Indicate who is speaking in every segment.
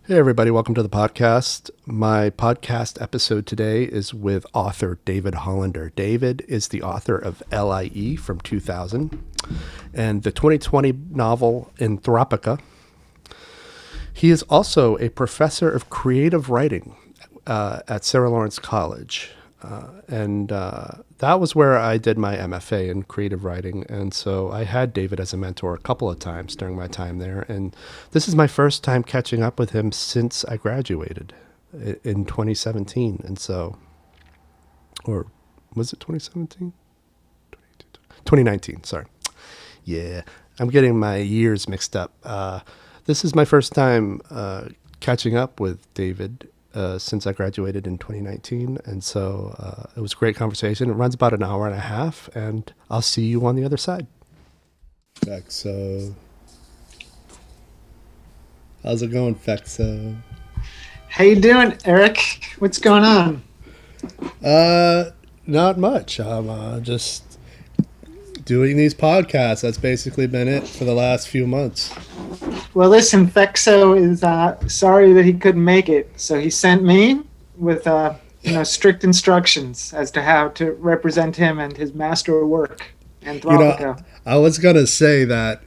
Speaker 1: Hey, everybody, welcome to the podcast. My podcast episode today is with author David Hollander. David is the author of l.i.e. from 2000 and the 2020 novel Anthropica. He is also a professor of creative writing at Sarah Lawrence College. And that was where I did my MFA in creative writing. And so I had David as a mentor a couple of times during my time there. And this is my first time catching up with him since I graduated in 2017. And so, or was it 2017? 2019, sorry. Yeah, I'm getting my years mixed up. This is my first time catching up with David since I graduated in 2019. And so it was a great conversation. It runs about an hour and a half, and I'll see you on the other side. Fexo. How's it going, Fexo?
Speaker 2: How you doing, Eric? What's going on?
Speaker 1: Not much. I'm just doing these podcasts. That's basically been it for the last few months.
Speaker 2: Well, listen, Fexo is sorry that he couldn't make it, so he sent me with strict instructions as to how to represent him and his master work, Anthropica.
Speaker 1: I was gonna say that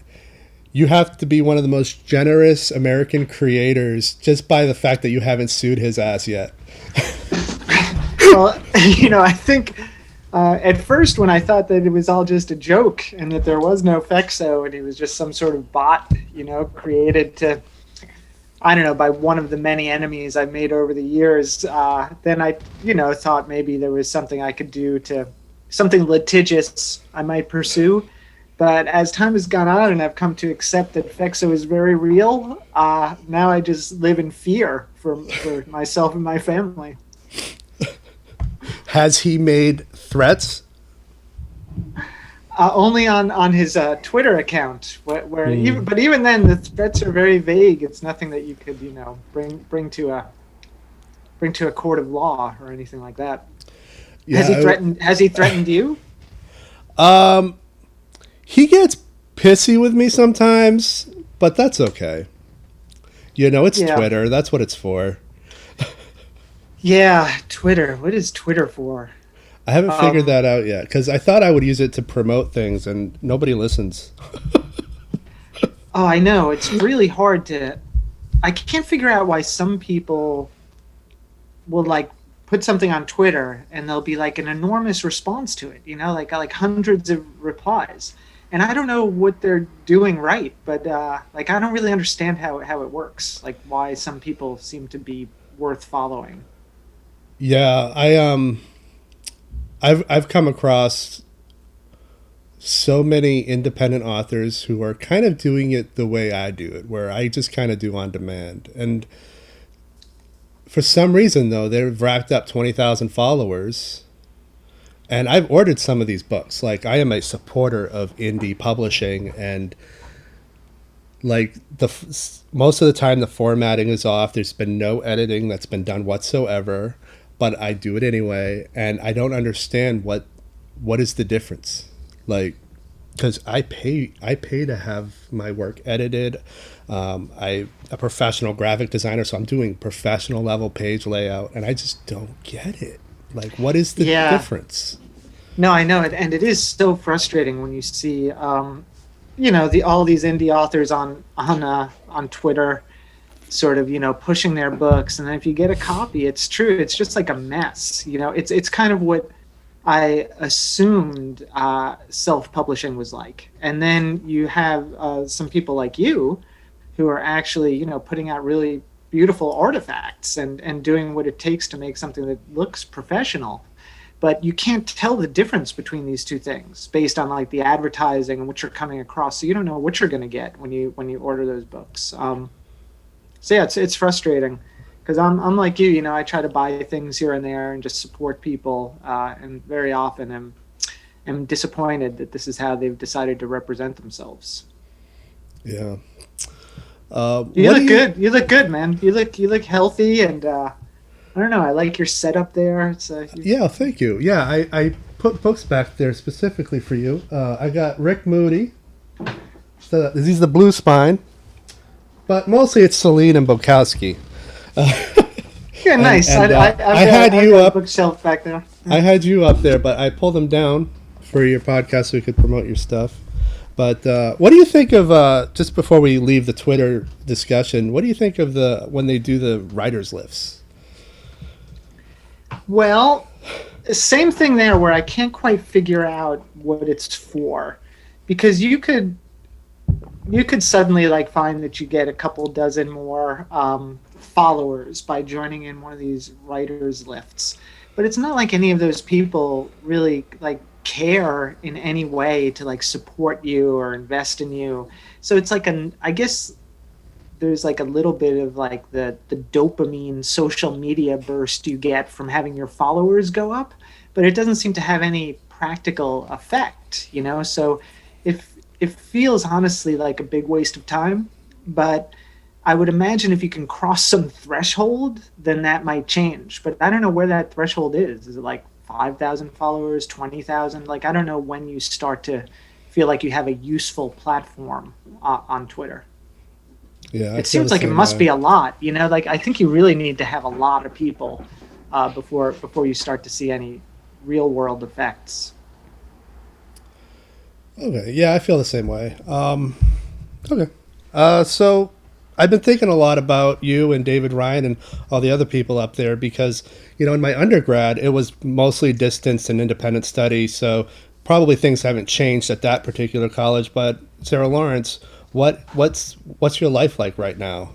Speaker 1: you have to be one of the most generous American creators just by the fact that you haven't sued his ass yet.
Speaker 2: Well, I think at first when I thought that it was all just a joke and that there was no Fexo and he was just some sort of bot, created to, I don't know, by one of the many enemies I've made over the years, then I, thought maybe there was something I could do something litigious I might pursue. But as time has gone on and I've come to accept that Fexo is very real, now I just live in fear for myself and my family.
Speaker 1: Has he made threats?
Speaker 2: Only on his Twitter account, where even then the threats are very vague. It's nothing that you could bring to a court of law or anything like that. Yeah, Has he threatened you?
Speaker 1: He gets pissy with me sometimes, but that's okay. It's Twitter. That's what it's for.
Speaker 2: Yeah, Twitter. What is Twitter for?
Speaker 1: I haven't figured that out yet, because I thought I would use it to promote things, and nobody listens.
Speaker 2: Oh, I know. It's really hard to... I can't figure out why some people will, put something on Twitter, and there'll be, an enormous response to it, like hundreds of replies. And I don't know what they're doing right, but, I don't really understand how it works, why some people seem to be worth following.
Speaker 1: Yeah, I've come across so many independent authors who are kind of doing it the way I do it, where I just kind of do on demand. And for some reason, though, they've racked up 20,000 followers. And I've ordered some of these books. I am a supporter of indie publishing, and most of the time the formatting is off. There's been no editing that's been done whatsoever. But I do it anyway, and I don't understand what is the difference, because I pay to have my work edited. I'm a professional graphic designer, so I'm doing professional level page layout, and I just don't get it. What is the difference?
Speaker 2: No, I know it, and it is so frustrating when you see, all these indie authors on Twitter, sort of pushing their books, and then if you get a copy, it's true, it's just like a mess. It's kind of what I assumed self-publishing was like. And then you have some people like you who are actually putting out really beautiful artifacts and doing what it takes to make something that looks professional. But you can't tell the difference between these two things based on the advertising and what you're coming across, so you don't know what you're going to get when you order those books. So yeah, it's frustrating, because I'm like you. I try to buy things here and there and just support people, and very often am disappointed that this is how they've decided to represent themselves.
Speaker 1: Yeah.
Speaker 2: You look good. You look good, man. You look healthy, and I don't know. I like your setup there.
Speaker 1: Yeah, thank you. Yeah, I put books back there specifically for you. I got Rick Moody. He's the Blue Spine. but mostly it's Celine and Bukowski.
Speaker 2: Yeah, nice.
Speaker 1: I had you up.
Speaker 2: Bookshelf back there.
Speaker 1: I had you up there, but I pulled them down for your podcast so we could promote your stuff. But what do you think of just before we leave the Twitter discussion? What do you think of when they do the writers' lifts?
Speaker 2: Well, same thing there, where I can't quite figure out what it's for, because you could suddenly like find that you get a couple dozen more followers by joining in one of these writers' lifts, but it's not like any of those people really like care in any way to like support you or invest in you. So it's like I guess there's like a little bit of like the dopamine social media burst you get from having your followers go up, but it doesn't seem to have any practical effect, you know? So it feels honestly like a big waste of time, but I would imagine if you can cross some threshold, then that might change. But I don't know where that threshold is. Is it like 5,000 followers, 20,000? Like, I don't know when you start to feel like you have a useful platform on Twitter.
Speaker 1: Yeah,
Speaker 2: it seems like it must be a lot. You know, like I think you really need to have a lot of people before you start to see any real world effects.
Speaker 1: Okay, yeah, I feel the same way. Okay, so I've been thinking a lot about you and David Ryan and all the other people up there because, you know, in my undergrad, it was mostly distance and independent study, so probably things haven't changed at that particular college. But Sarah Lawrence, what's your life like right now?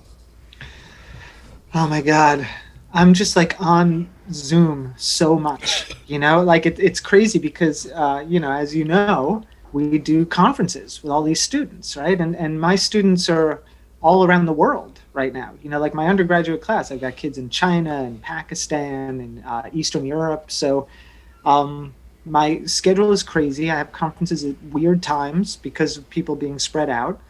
Speaker 2: Oh my God, I'm just like on Zoom so much, you know, like it's crazy because, you know, as you know, we do conferences with all these students, right? And my students are all around the world right now. You know, like my undergraduate class, I've got kids in China and Pakistan and Eastern Europe. So my schedule is crazy. I have conferences at weird times because of people being spread out.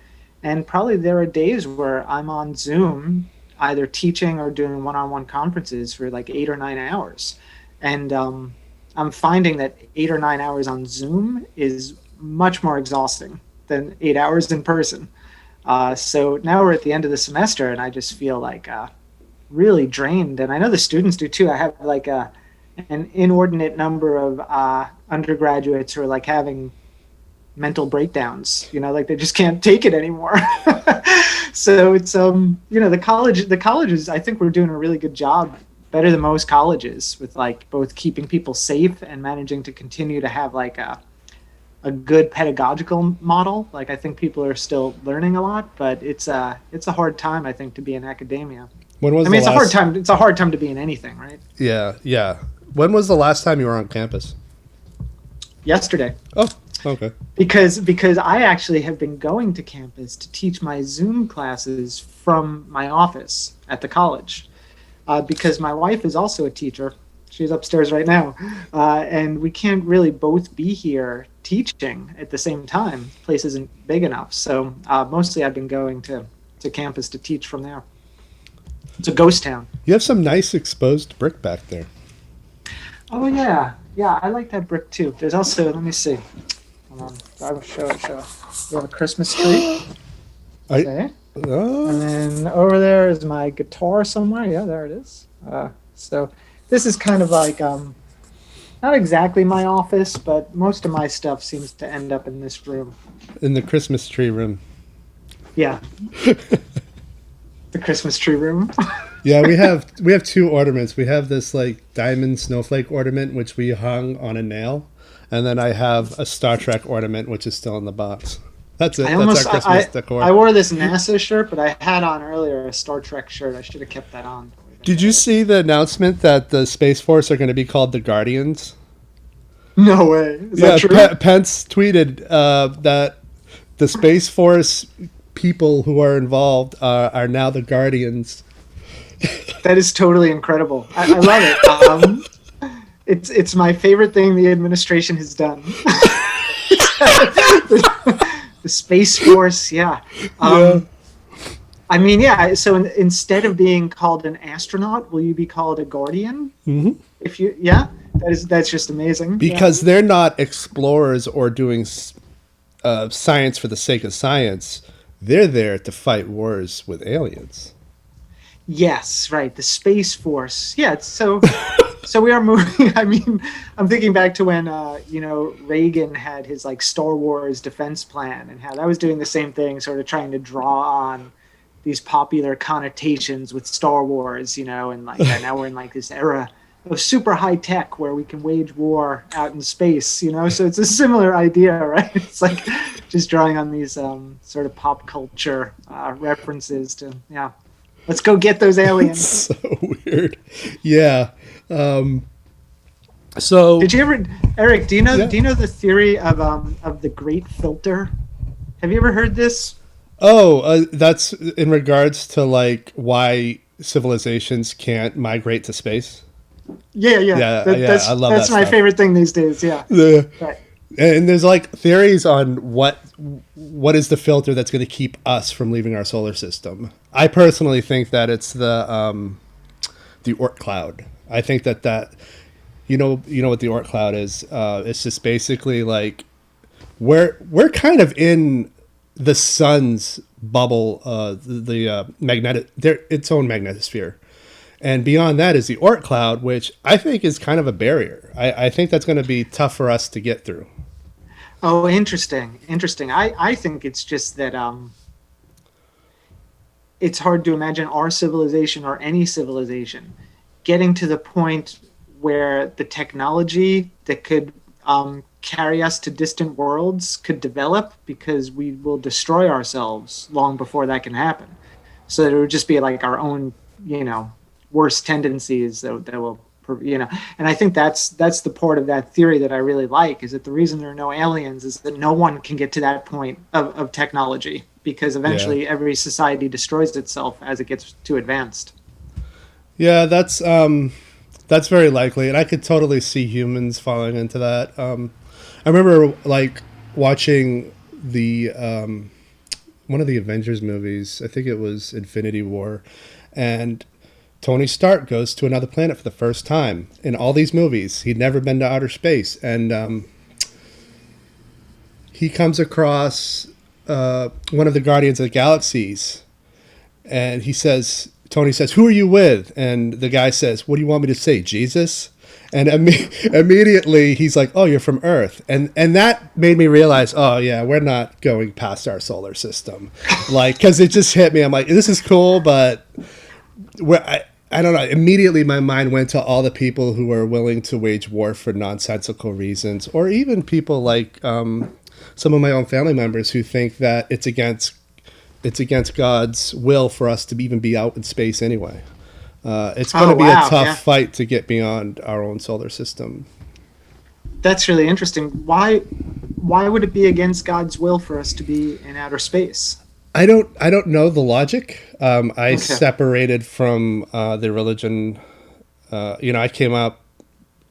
Speaker 2: And probably there are days where I'm on Zoom, either teaching or doing one-on-one conferences for like 8 or 9 hours. And I'm finding that 8 or 9 hours on Zoom is much more exhausting than 8 hours in person. So now we're at the end of the semester and I just feel like really drained. And I know the students do too. I have like an inordinate number of undergraduates who are like having mental breakdowns, you know, like they just can't take it anymore. So it's, you know, the colleges, I think we're doing a really good job, better than most colleges, with like both keeping people safe and managing to continue to have like a good pedagogical model. Like I think people are still learning a lot, but it's a hard time, I think, to be in academia. It's a hard time. It's a hard time to be in anything, right?
Speaker 1: Yeah, yeah. When was the last time you were on campus?
Speaker 2: Yesterday.
Speaker 1: Oh, okay.
Speaker 2: Because I actually have been going to campus to teach my Zoom classes from my office at the college, because my wife is also a teacher. She's upstairs right now, and we can't really both be here teaching at the same time. The place isn't big enough, so mostly I've been going to campus to teach from there. It's a ghost town.
Speaker 1: You have some nice exposed brick back there.
Speaker 2: Oh yeah, I like that brick too. There's also, let me see. Hold on, I will show it. We have a Christmas tree. Okay. And then over there is my guitar somewhere. Yeah, there it is. So this is kind of like not exactly my office, but most of my stuff seems to end up in this room.
Speaker 1: In the Christmas tree room.
Speaker 2: Yeah. The Christmas tree room.
Speaker 1: Yeah, we have two ornaments. We have this like diamond snowflake ornament, which we hung on a nail, and then I have a Star Trek ornament, which is still in the box. That's it. That's our Christmas decor.
Speaker 2: I wore this NASA shirt, but I had on earlier a Star Trek shirt. I should have kept that on.
Speaker 1: Did you see the announcement that the Space Force are going to be called the Guardians?
Speaker 2: No way. Is that true?
Speaker 1: Pence tweeted that the Space Force people who are involved are now the Guardians.
Speaker 2: That is totally incredible. I love it. It's my favorite thing the administration has done. The Space Force, yeah. I mean, yeah. So instead of being called an astronaut, will you be called a guardian?
Speaker 1: Mm-hmm.
Speaker 2: That's just amazing.
Speaker 1: Because they're not explorers or doing science for the sake of science. they're there to fight wars with aliens.
Speaker 2: Yes, right. The Space Force. Yeah. So we are moving. I mean, I'm thinking back to when Reagan had his like Star Wars defense plan, and how that was doing the same thing, sort of trying to draw on these popular connotations with Star Wars, and like now we're in like this era of super high tech where we can wage war out in space. So it's a similar idea, right? It's like just drawing on these sort of pop culture references to, yeah, let's go get those aliens.
Speaker 1: So weird. Yeah. So
Speaker 2: Did you ever, Eric? Do you know?
Speaker 1: yeah.
Speaker 2: Do you know the theory of the Great Filter? Have you ever heard this?
Speaker 1: Oh, that's in regards to like why civilizations can't migrate to space.
Speaker 2: Yeah.
Speaker 1: Yeah,
Speaker 2: That's
Speaker 1: I love
Speaker 2: that's
Speaker 1: that
Speaker 2: my
Speaker 1: stuff.
Speaker 2: favorite thing these days. Yeah.
Speaker 1: Yeah.
Speaker 2: Right.
Speaker 1: And there's like theories on what is the filter that's going to keep us from leaving our solar system. I personally think that it's the Oort cloud. I think that you know what the Oort cloud is. It's just basically like we're kind of in the sun's bubble, the magnetic, its own magnetosphere. And beyond that is the Oort cloud, which I think is kind of a barrier. I think that's going to be tough for us to get through.
Speaker 2: Oh, interesting. I think it's just that it's hard to imagine our civilization or any civilization getting to the point where the technology that could carry us to distant worlds could develop, because we will destroy ourselves long before that can happen. So it would just be like our own, worst tendencies that will, and I think that's the part of that theory that I really like, is that the reason there are no aliens is that no one can get to that point of technology, because
Speaker 1: Yeah.
Speaker 2: eventually every society destroys itself as it gets too advanced.
Speaker 1: Yeah, that's very likely, and I could totally see humans falling into that. I remember like watching the one of the Avengers movies. I think it was Infinity War, and Tony Stark goes to another planet for the first time in all these movies. He'd never been to outer space, and he comes across one of the Guardians of the Galaxies, and Tony says, "Who are you with?" And the guy says, "What do you want me to say, Jesus?" And immediately he's like, "Oh, you're from Earth," and that made me realize, oh yeah, we're not going past our solar system, like, because it just hit me. I'm like, this is cool, but I don't know. Immediately, my mind went to all the people who are willing to wage war for nonsensical reasons, or even people like some of my own family members who think that it's against God's will for us to even be out in space anyway. It's going to be a
Speaker 2: Wow,
Speaker 1: tough
Speaker 2: yeah.
Speaker 1: fight to get beyond our own solar system.
Speaker 2: That's really interesting. Why would it be against God's will for us to be in outer space?
Speaker 1: I don't know the logic. I
Speaker 2: Okay.
Speaker 1: separated from the religion. I came up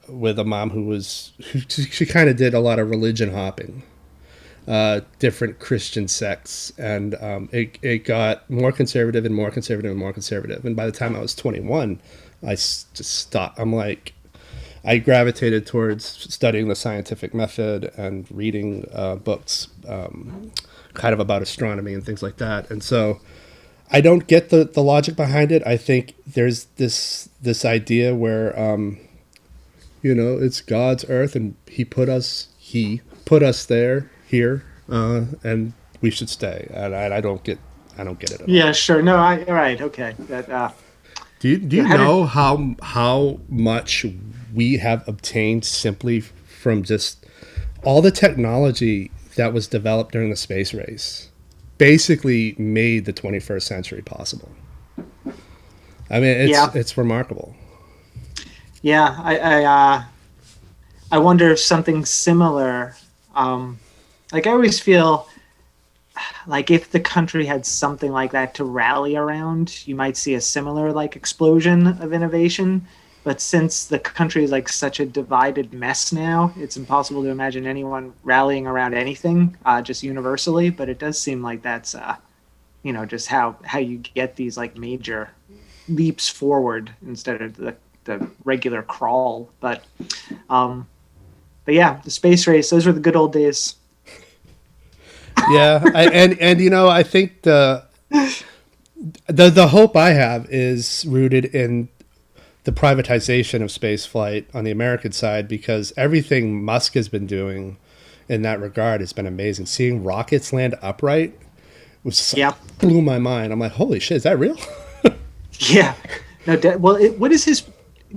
Speaker 1: with a mom who she kind of did a lot of religion hopping, different Christian sects, and it got more conservative and more conservative and more conservative. And by the time I was 21, just stopped. I'm like, I gravitated towards studying the scientific method and reading books, kind of about astronomy and things like that. And so I don't get the logic behind it. I think there's this idea where it's God's earth, and he put us here, and we should stay. And I don't get it at all.
Speaker 2: Yeah, sure. No, all right, okay. That
Speaker 1: Do you
Speaker 2: how did
Speaker 1: know how much we have obtained simply from just all the technology that was developed during the space race? Basically, made the 21st century possible. I mean,
Speaker 2: Yeah,
Speaker 1: it's remarkable.
Speaker 2: yeah. I wonder if something similar. Like I always feel like if the country had something like that to rally around, you might see a similar like explosion of innovation. But since the country is like such a divided mess now, it's impossible to imagine anyone rallying around anything just universally. But it does seem like that's just how you get these like major leaps forward instead of the regular crawl. But yeah, the space race, those were the good old days.
Speaker 1: Yeah, and I think the hope I have is rooted in the privatization of space flight on the American side, because everything Musk has been doing in that regard has been amazing. Seeing rockets land upright was
Speaker 2: Yeah.
Speaker 1: blew my mind. I'm like, holy shit, is that real?
Speaker 2: Yeah. No. What is his?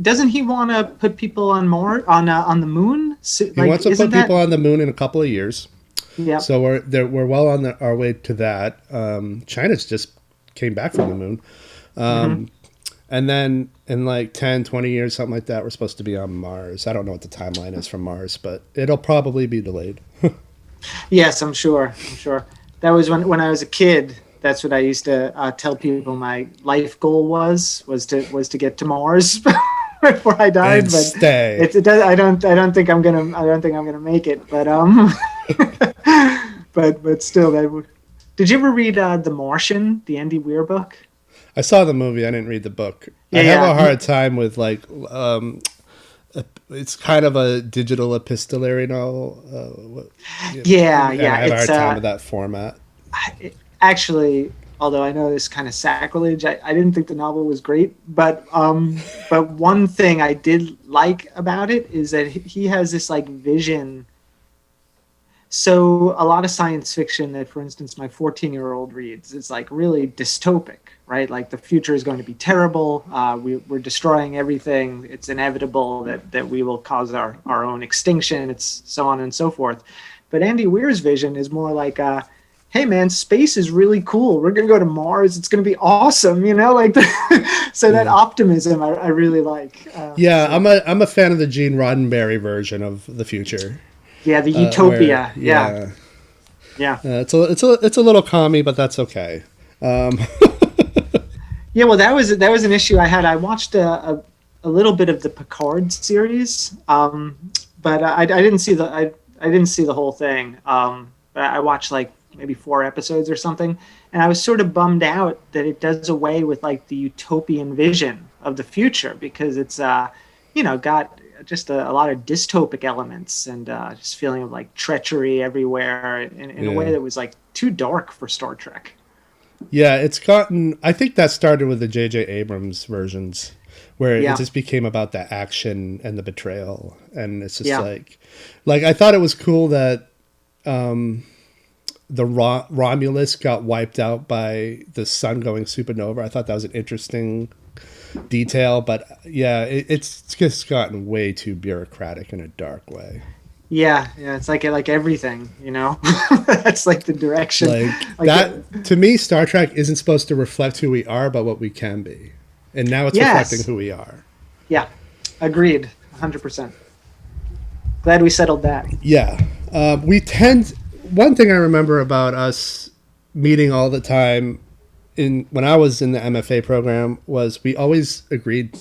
Speaker 2: Doesn't he want to put people on Mars on the moon? So,
Speaker 1: He wants to
Speaker 2: isn't
Speaker 1: put
Speaker 2: that?
Speaker 1: people on the moon in a couple of years.
Speaker 2: Yeah.
Speaker 1: So we're well on our way to that. China's just came back from the moon.
Speaker 2: Hmm.
Speaker 1: And then in like 10, 20 years, something like that, we're supposed to be on Mars. I don't know what the timeline is from Mars, but it'll probably be delayed.
Speaker 2: Yes, I'm sure. I'm sure. That was when I was a kid. That's what I used to tell people my life goal was to get to Mars before I died.
Speaker 1: And
Speaker 2: But
Speaker 1: stay.
Speaker 2: it does. I don't think I'm gonna make it. But but still, that would. Did you ever read The Martian, the Andy Weir book?
Speaker 1: I saw the movie. I didn't read the book. I
Speaker 2: Yeah,
Speaker 1: have
Speaker 2: yeah.
Speaker 1: a hard time with it's kind of a digital epistolary novel.
Speaker 2: Yeah,
Speaker 1: And
Speaker 2: yeah.
Speaker 1: I have a
Speaker 2: It's
Speaker 1: hard time with that format.
Speaker 2: actually, although I know this kind of sacrilege, I didn't think the novel was great, but one thing I did like about it is that he has this like vision. So a lot of science fiction that, for instance, my 14-year-old reads is like really dystopic, right? Like the future is going to be terrible. We're destroying everything. It's inevitable that we will cause our own extinction. It's so on and so forth. But Andy Weir's vision is more like, hey man, space is really cool. We're gonna go to Mars. It's gonna be awesome. Like so that
Speaker 1: Yeah.
Speaker 2: optimism I really like.
Speaker 1: Yeah,
Speaker 2: So
Speaker 1: I'm a fan of the Gene Roddenberry version of the future.
Speaker 2: yeah, the
Speaker 1: Where
Speaker 2: utopia. Yeah,
Speaker 1: yeah,
Speaker 2: yeah.
Speaker 1: it's a little commie, but that's okay.
Speaker 2: Yeah, well, that was an issue I had. I watched a little bit of the Picard series, but I didn't see I didn't see the whole thing. But I watched like maybe 4 episodes or something, and I was sort of bummed out that it does away with like the utopian vision of the future, because it's got just a lot of dystopic elements, and just feeling of like treachery everywhere in a way
Speaker 1: Yeah.
Speaker 2: that was like too dark for Star Trek.
Speaker 1: Yeah, it's gotten. I think that started with the J.J. Abrams versions, where it
Speaker 2: Yeah,
Speaker 1: just became about the action and the betrayal, and it's just
Speaker 2: yeah,
Speaker 1: like I thought it was cool that the Romulus got wiped out by the sun going supernova. I thought that was an interesting detail, but yeah, it's just gotten way too bureaucratic in a dark way.
Speaker 2: yeah, yeah. It's like everything. That's like the direction.
Speaker 1: Like
Speaker 2: Like,
Speaker 1: that to me, Star Trek isn't supposed to reflect who we are, but what we can be, and now it's reflecting
Speaker 2: yes,
Speaker 1: who we are.
Speaker 2: yeah, agreed, 100%. Glad we settled that.
Speaker 1: Yeah. We tend. One thing I remember about us meeting all the time when I was in the MFA program was we always agreed.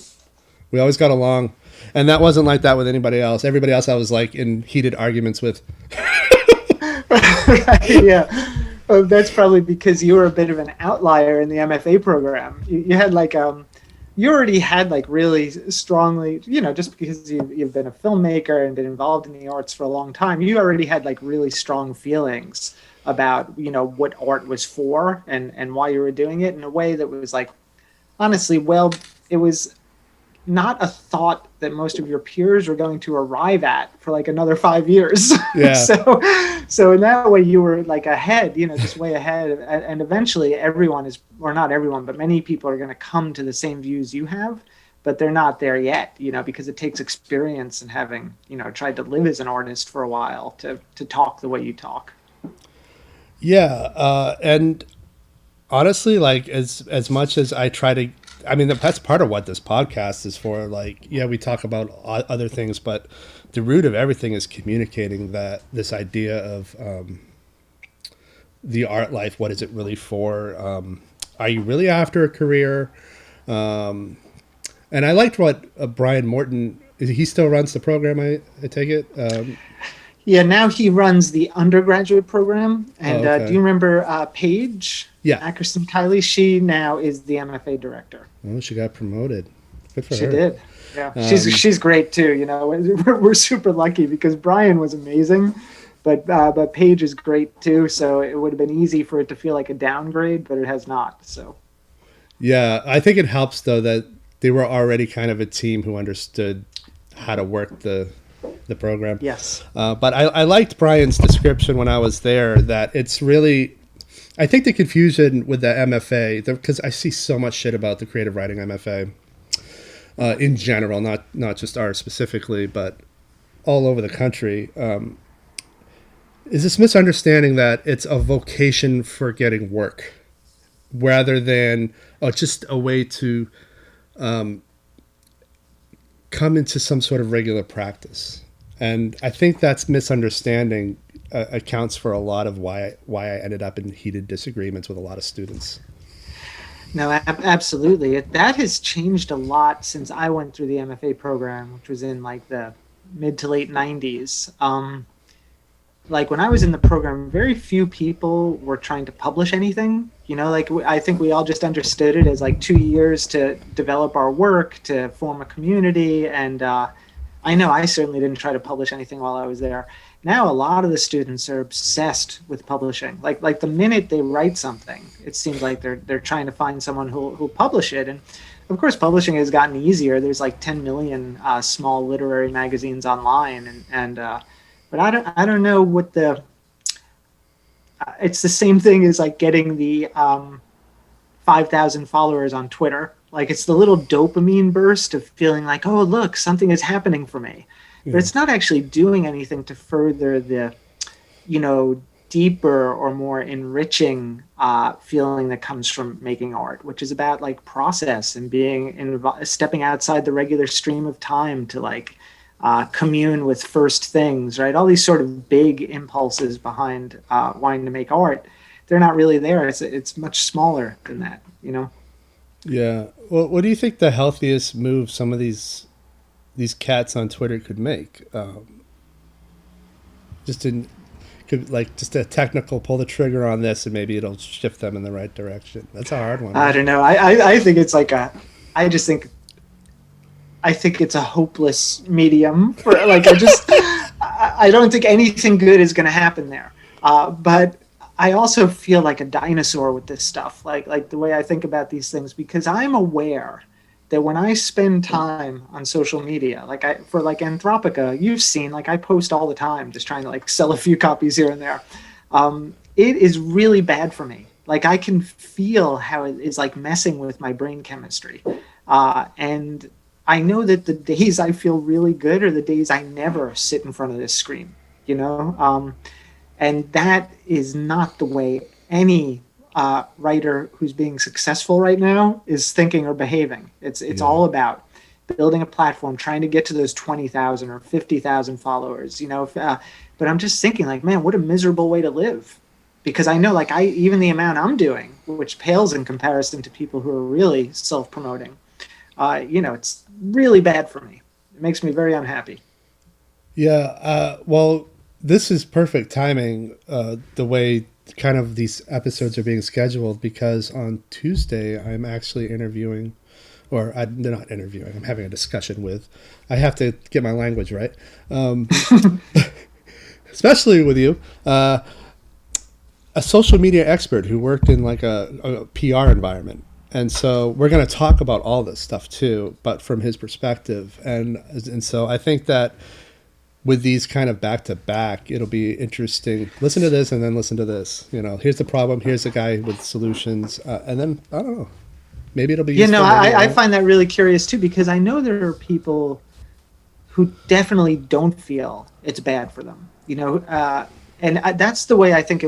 Speaker 1: We always got along, and that wasn't like that with anybody else. Everybody else I was like in heated arguments with.
Speaker 2: Right, yeah. That's probably because you were a bit of an outlier in the MFA program. You had like you already had like really strongly, just because you've been a filmmaker and been involved in the arts for a long time, you already had like really strong feelings about what art was for and why you were doing it in a way that was like, honestly, well, it was not a thought that most of your peers were going to arrive at for like another 5 years.
Speaker 1: Yeah.
Speaker 2: So in that way you were like ahead, just way ahead. And eventually everyone is, or not everyone, but many people are going to come to the same views you have, but they're not there yet, because it takes experience and having, tried to live as an artist for a while to talk the way you talk.
Speaker 1: Yeah, and honestly, like as much as I try to, I mean, that's part of what this podcast is for. Like, yeah, we talk about other things, but the root of everything is communicating that this idea of the art life. What is it really for? Are you really after a career? And I liked what Brian Morton. He still runs the program. I take it.
Speaker 2: Yeah, now he runs the undergraduate program. And
Speaker 1: Okay.
Speaker 2: do you remember Paige?
Speaker 1: Yeah.
Speaker 2: Ackerson Kiley? She now is the MFA director.
Speaker 1: Oh, she got promoted. Good for
Speaker 2: She
Speaker 1: her.
Speaker 2: did. Yeah,
Speaker 1: Um,
Speaker 2: she's great too. We're super lucky because Brian was amazing, But Page is great too, so it would have been easy for it to feel like a downgrade, but it has not. So
Speaker 1: Yeah, I think it helps though that they were already kind of a team who understood how to work the program.
Speaker 2: yes,
Speaker 1: But I liked Brian's description when I was there that it's really, I think the confusion with the MFA, because I see so much shit about the creative writing MFA in general, not just art specifically, but all over the country, is this misunderstanding that it's a vocation for getting work rather than just a way to come into some sort of regular practice. And I think that's misunderstanding accounts for a lot of why I ended up in heated disagreements with a lot of students.
Speaker 2: no, absolutely. That has changed a lot since I went through the MFA program, which was in like the mid to late '90s. Like when I was in the program, very few people were trying to publish anything. You know, like I think we all just understood it as like 2 years to develop our work, to form a community. And I know I certainly didn't try to publish anything while I was there. Now a lot of the students are obsessed with publishing. Like the minute they write something, it seems like they're trying to find someone who'll publish it. And of course, publishing has gotten easier. There's like 10 million small literary magazines online, but I don't know what it's the same thing as like getting the 5,000 followers on Twitter. Like it's the little dopamine burst of feeling like, oh, look, something is happening for me. But it's not actually doing anything to further the, deeper or more enriching feeling that comes from making art, which is about like process and stepping outside the regular stream of time to like commune with first things, right? All these sort of big impulses behind wanting to make art, they're not really there. It's much smaller than that,
Speaker 1: Yeah. Well, what do you think the healthiest move some of these cats on Twitter could make? Just a technical pull the trigger on this and maybe it'll shift them in the right direction. That's a hard one.
Speaker 2: I don't know. I think it's like I think it's a hopeless medium for like I don't think anything good is going to happen there. But I also feel like a dinosaur with this stuff, like the way I think about these things, because I'm aware that when I spend time on social media, for Anthropica, you've seen, like I post all the time, just trying to like sell a few copies here and there. It is really bad for me. Like I can feel how it is like messing with my brain chemistry. And I know that the days I feel really good are the days I never sit in front of this screen, and that is not the way any writer who's being successful right now is thinking or behaving. It's all about building a platform, trying to get to those 20,000 or 50,000 followers, but I'm just thinking like, man, what a miserable way to live. Because I know like even the amount I'm doing, which pales in comparison to people who are really self-promoting, it's really bad for me. It makes me very unhappy.
Speaker 1: Yeah. Well, this is perfect timing, the way kind of these episodes are being scheduled, because on Tuesday I'm actually interviewing, or I'm not interviewing, I'm having a discussion with, I have to get my language right, especially with you, a social media expert who worked in like a PR environment. And so we're going to talk about all this stuff too, but from his perspective. And so I think that with these kind of back to back, it'll be interesting. Listen to this and then listen to this. Here's the problem. Here's the guy with solutions. And then, I don't know, maybe it'll be useful.
Speaker 2: I find that really curious too, because I know there are people who definitely don't feel it's bad for them, and that's the way I think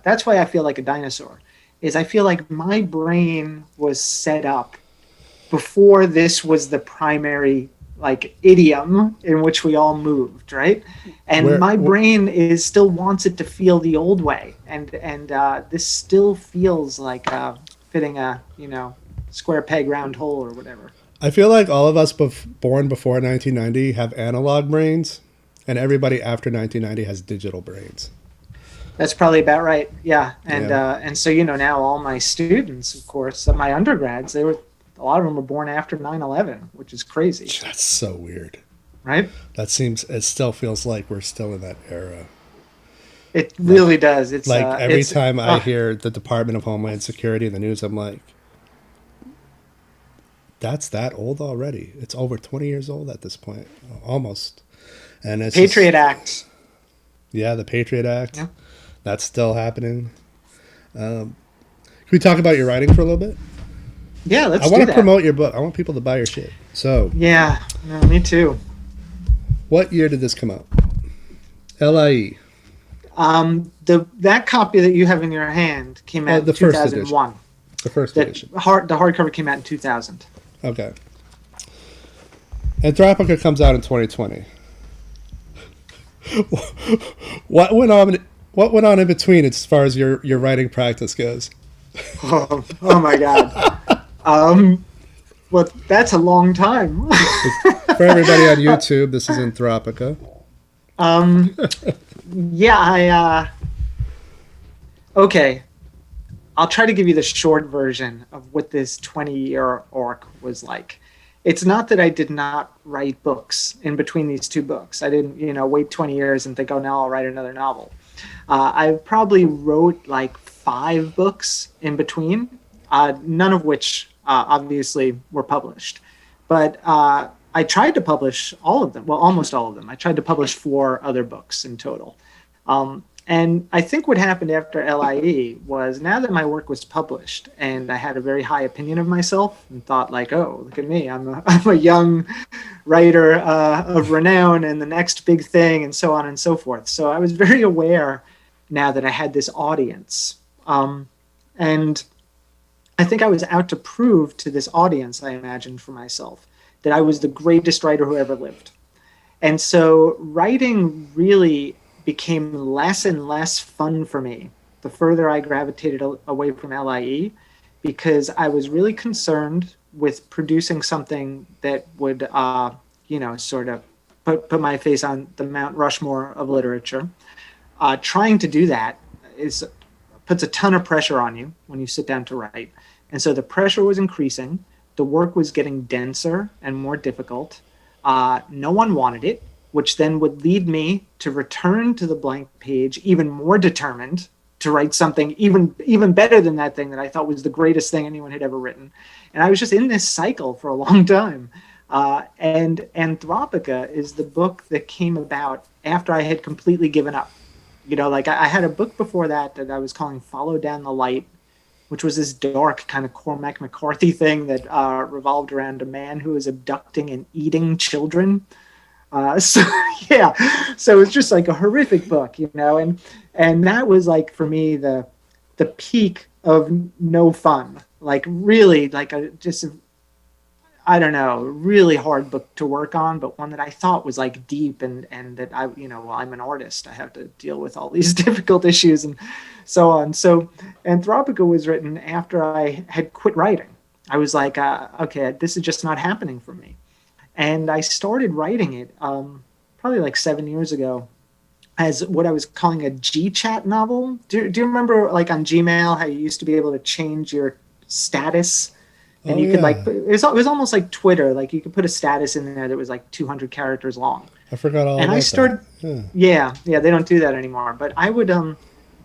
Speaker 2: that's why I feel like a dinosaur. Is I feel like my brain was set up before this was the primary like idiom in which we all moved, right? And my brain still wants it to feel the old way, and this still feels like fitting a square peg round hole or whatever.
Speaker 1: I feel like all of us born before 1990 have analog brains, and everybody after 1990 has digital brains.
Speaker 2: That's probably about right. Yeah. And so, now all my students, of course, my undergrads, a lot of them were born after 9/11, which is crazy.
Speaker 1: That's so weird.
Speaker 2: Right?
Speaker 1: It still feels like we're still in that era.
Speaker 2: It
Speaker 1: Like,
Speaker 2: really does.
Speaker 1: every time I hear the Department of Homeland Security in the news, I'm like, that's that old already. It's over 20 years old at this point, almost. And it's
Speaker 2: Patriot
Speaker 1: just,
Speaker 2: Act.
Speaker 1: yeah, the Patriot Act.
Speaker 2: Yeah.
Speaker 1: That's still happening. Can we talk about your writing for a little bit?
Speaker 2: Yeah,
Speaker 1: I
Speaker 2: let's
Speaker 1: want
Speaker 2: do
Speaker 1: to
Speaker 2: that.
Speaker 1: promote your book. I want people to buy your shit. So,
Speaker 2: Yeah, no, me too.
Speaker 1: what year did this come out? l.i.e.
Speaker 2: That copy that you have in your hand came out
Speaker 1: The
Speaker 2: in
Speaker 1: first edition.
Speaker 2: 2001.
Speaker 1: The first edition.
Speaker 2: The hardcover came out in 2000.
Speaker 1: Okay. Anthropica comes out in 2020. What went on? What went on in between as far as your writing practice goes?
Speaker 2: Oh my God. Well, that's a long time.
Speaker 1: For everybody on YouTube, this is Anthropica.
Speaker 2: Yeah, okay. I'll try to give you the short version of what this 20-year arc was like. It's not that I did not write books in between these two books. I didn't, wait 20 years and think, oh, now I'll write another novel. I probably wrote like 5 books in between, none of which obviously were published. But I tried to publish all of them, well, almost all of them. I tried to publish 4 other books in total. And I think what happened after l.i.e. was, now that my work was published and I had a very high opinion of myself and thought like, oh, look at me, I'm a young writer of renown and the next big thing, and so on and so forth. So I was very aware now that I had this audience. And I think I was out to prove to this audience, I imagined for myself, that I was the greatest writer who ever lived. And so writing really became less and less fun for me the further I gravitated away from l.i.e. because I was really concerned with producing something that would, sort of put my face on the Mount Rushmore of literature. Trying to do that puts a ton of pressure on you when you sit down to write. And so the pressure was increasing. The work was getting denser and more difficult. No one wanted it, which then would lead me to return to the blank page even more determined to write something even better than that thing that I thought was the greatest thing anyone had ever written. And I was just in this cycle for a long time. And Anthropica is the book that came about after I had completely given up. I had a book before that I was calling Follow Down the Light, which was this dark kind of Cormac McCarthy thing that revolved around a man who was abducting and eating children. So it's just like a horrific book, and that was like, for me, the peak of no fun, like really like I don't know, really hard book to work on, but one that I thought was like deep and that I'm an artist. I have to deal with all these difficult issues and so on. So Anthropica was written after I had quit writing. I was like, okay, this is just not happening for me. And I started writing it probably like 7 years ago as what I was calling a G-chat novel. Do you remember, like, on Gmail, how you used to be able to change your status? And you could, like, it was almost like Twitter. Like, you could put a status in there that was like 200 characters long.
Speaker 1: I forgot all about that.
Speaker 2: And I started, yeah, they don't do that anymore. But I would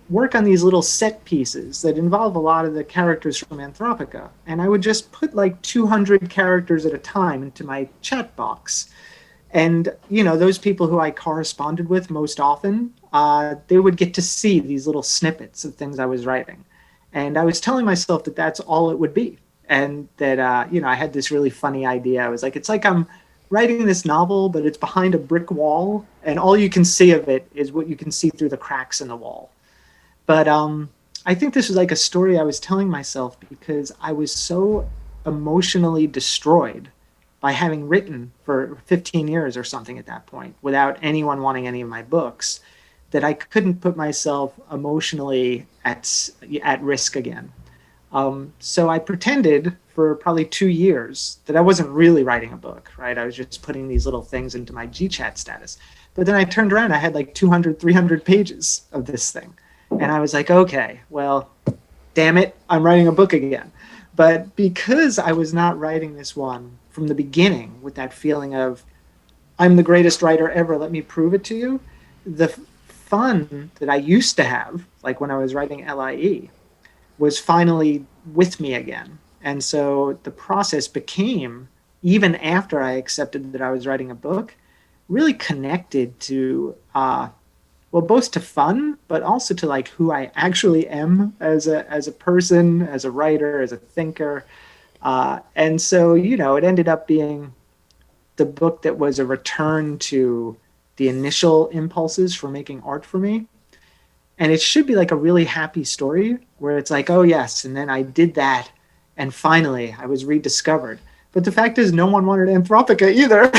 Speaker 2: work on these little set pieces that involve a lot of the characters from Anthropica. And I would just put like 200 characters at a time into my chat box. And, those people who I corresponded with most often, they would get to see these little snippets of things I was writing. And I was telling myself that that's all it would be. And that, I had this really funny idea. I was like, it's like I'm writing this novel, but it's behind a brick wall. And all you can see of it is what you can see through the cracks in the wall. But I think this was like a story I was telling myself because I was so emotionally destroyed by having written for 15 years or something at that point without anyone wanting any of my books that I couldn't put myself emotionally at risk again. So I pretended for probably 2 years that I wasn't really writing a book, right? I was just putting these little things into my G-chat status. But then I turned around, I had like 200, 300 pages of this thing. And I was like, okay, well, damn it, I'm writing a book again. But because I was not writing this one from the beginning with that feeling of, I'm the greatest writer ever, let me prove it to you, the fun that I used to have, like when I was writing l.i.e, was finally with me again. And so the process became, even after I accepted that I was writing a book, really connected to, well, both to fun, but also to like who I actually am as a person, as a writer, as a thinker. And so, it ended up being the book that was a return to the initial impulses for making art for me. And it should be like a really happy story where it's like, oh, yes, and then I did that, and finally I was rediscovered. But the fact is, no one wanted Anthropica either.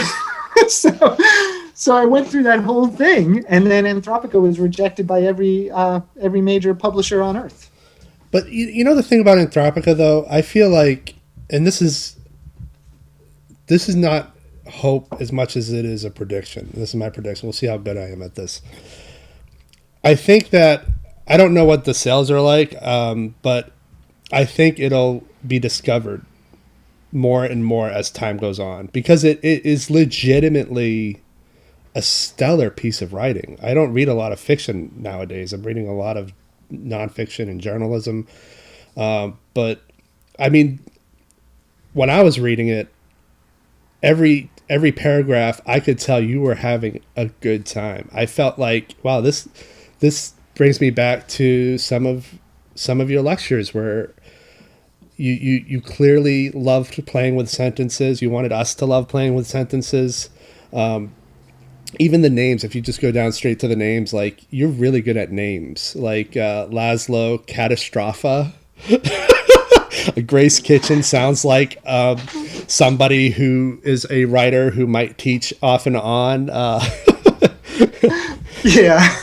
Speaker 2: so I went through that whole thing, and then Anthropica was rejected by every major publisher on earth.
Speaker 1: But the thing about Anthropica, though, I feel like, and this is not hope as much as it is a prediction. This is my prediction. We'll see how good I am at this. I think that, I don't know what the sales are like, but I think it'll be discovered more and more as time goes on, because it is legitimately a stellar piece of writing. I don't read a lot of fiction nowadays. I'm reading a lot of nonfiction and journalism. But I mean, when I was reading it, every paragraph, I could tell you were having a good time. I felt like, wow, this brings me back to some of your lectures where you clearly loved playing with sentences. You wanted us to love playing with sentences. Even the names, if you just go down straight to the names, like, you're really good at names. Like Laszlo Catastropha. Grace Kitchen sounds like somebody who is a writer who might teach off and on.
Speaker 2: Yeah.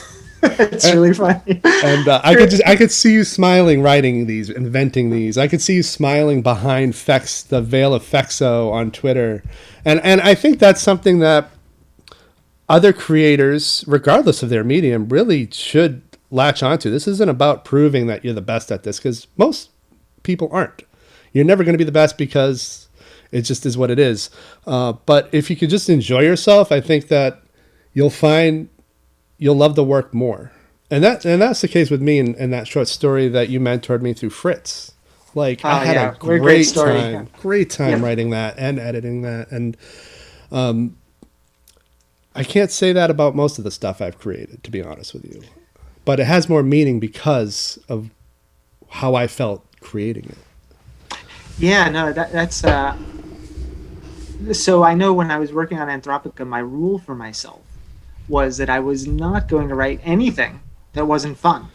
Speaker 2: It's really funny.
Speaker 1: And I could see you smiling writing these, inventing these. I could see you smiling behind the veil of Fexo on Twitter. And I think that's something that other creators, regardless of their medium, really should latch onto. This isn't about proving that you're the best at this, because most people aren't. You're never going to be the best because it just is what it is. But if you could just enjoy yourself, I think that you'll find you'll love the work more. And that's the case with me in that short story that you mentored me through, Fritz. Like, I had a great time writing that and editing that. And I can't say that about most of the stuff I've created, to be honest with you. But it has more meaning because of how I felt creating it.
Speaker 2: Yeah, no, that's... So I know when I was working on Anthropica, my rule for myself was that I was not going to write anything that wasn't fun.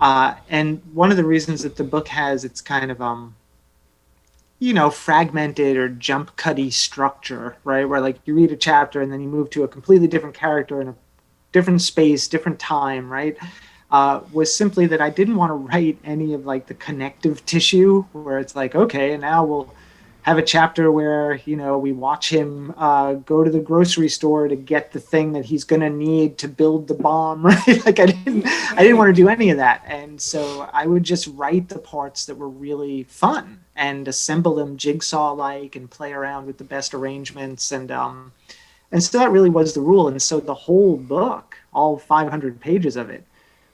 Speaker 2: And one of the reasons that the book has its kind of, fragmented or jump cutty structure, right? Where like you read a chapter and then you move to a completely different character in a different space, different time, right? Was simply that I didn't want to write any of like the connective tissue where it's like, okay, and now we'll have a chapter where, we watch him go to the grocery store to get the thing that he's going to need to build the bomb, right? Like I didn't want to do any of that. And so I would just write the parts that were really fun and assemble them jigsaw-like and play around with the best arrangements. And so that really was the rule. And so the whole book, all 500 pages of it,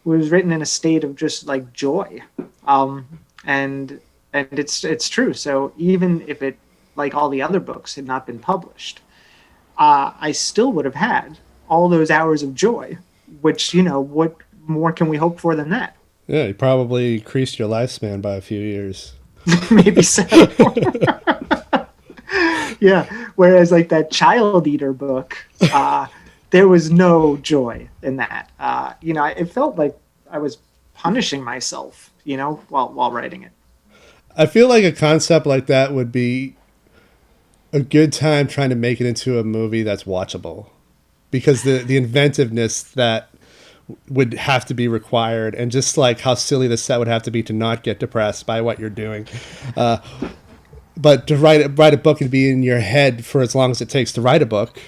Speaker 2: was written in a state of just like joy. And it's true. So even if it, like all the other books, had not been published, I still would have had all those hours of joy, which, what more can we hope for than that?
Speaker 1: Yeah, you probably increased your lifespan by a few years.
Speaker 2: Maybe so. Yeah. Whereas like that Child Eater book, there was no joy in that. It felt like I was punishing myself, while writing it.
Speaker 1: I feel like a concept like that would be a good time trying to make it into a movie that's watchable, because the inventiveness that would have to be required, and just like how silly the set would have to be to not get depressed by what you're doing. But to write a book and be in your head for as long as it takes to write a book,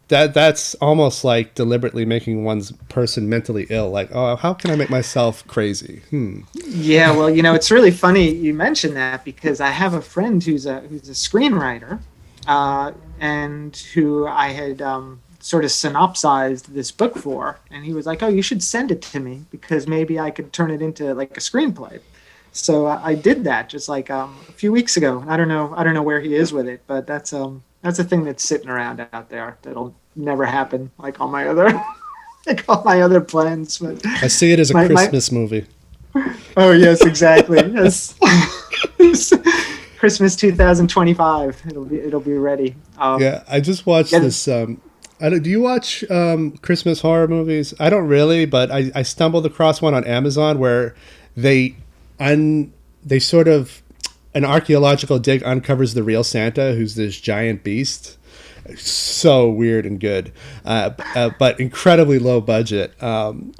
Speaker 1: that's almost like deliberately making one's person mentally ill. Like, oh, how can I make myself crazy?
Speaker 2: Yeah, well, it's really funny you mentioned that, because I have a friend who's a screenwriter, and who I had sort of synopsized this book for, and he was like, "Oh, you should send it to me because maybe I could turn it into like a screenplay." So I did that just like a few weeks ago. I don't know where he is with it, but that's a thing that's sitting around out there that'll never happen, like all my other like all my other plans. But
Speaker 1: I see it as a Christmas movie.
Speaker 2: Oh yes, exactly. Yes. Christmas 2025. It'll be ready.
Speaker 1: Yeah, I just watched this. Do you watch Christmas horror movies? I don't really, but I stumbled across one on Amazon where they sort of, an archaeological dig uncovers the real Santa, who's this giant beast. So weird and good, but incredibly low budget. I'm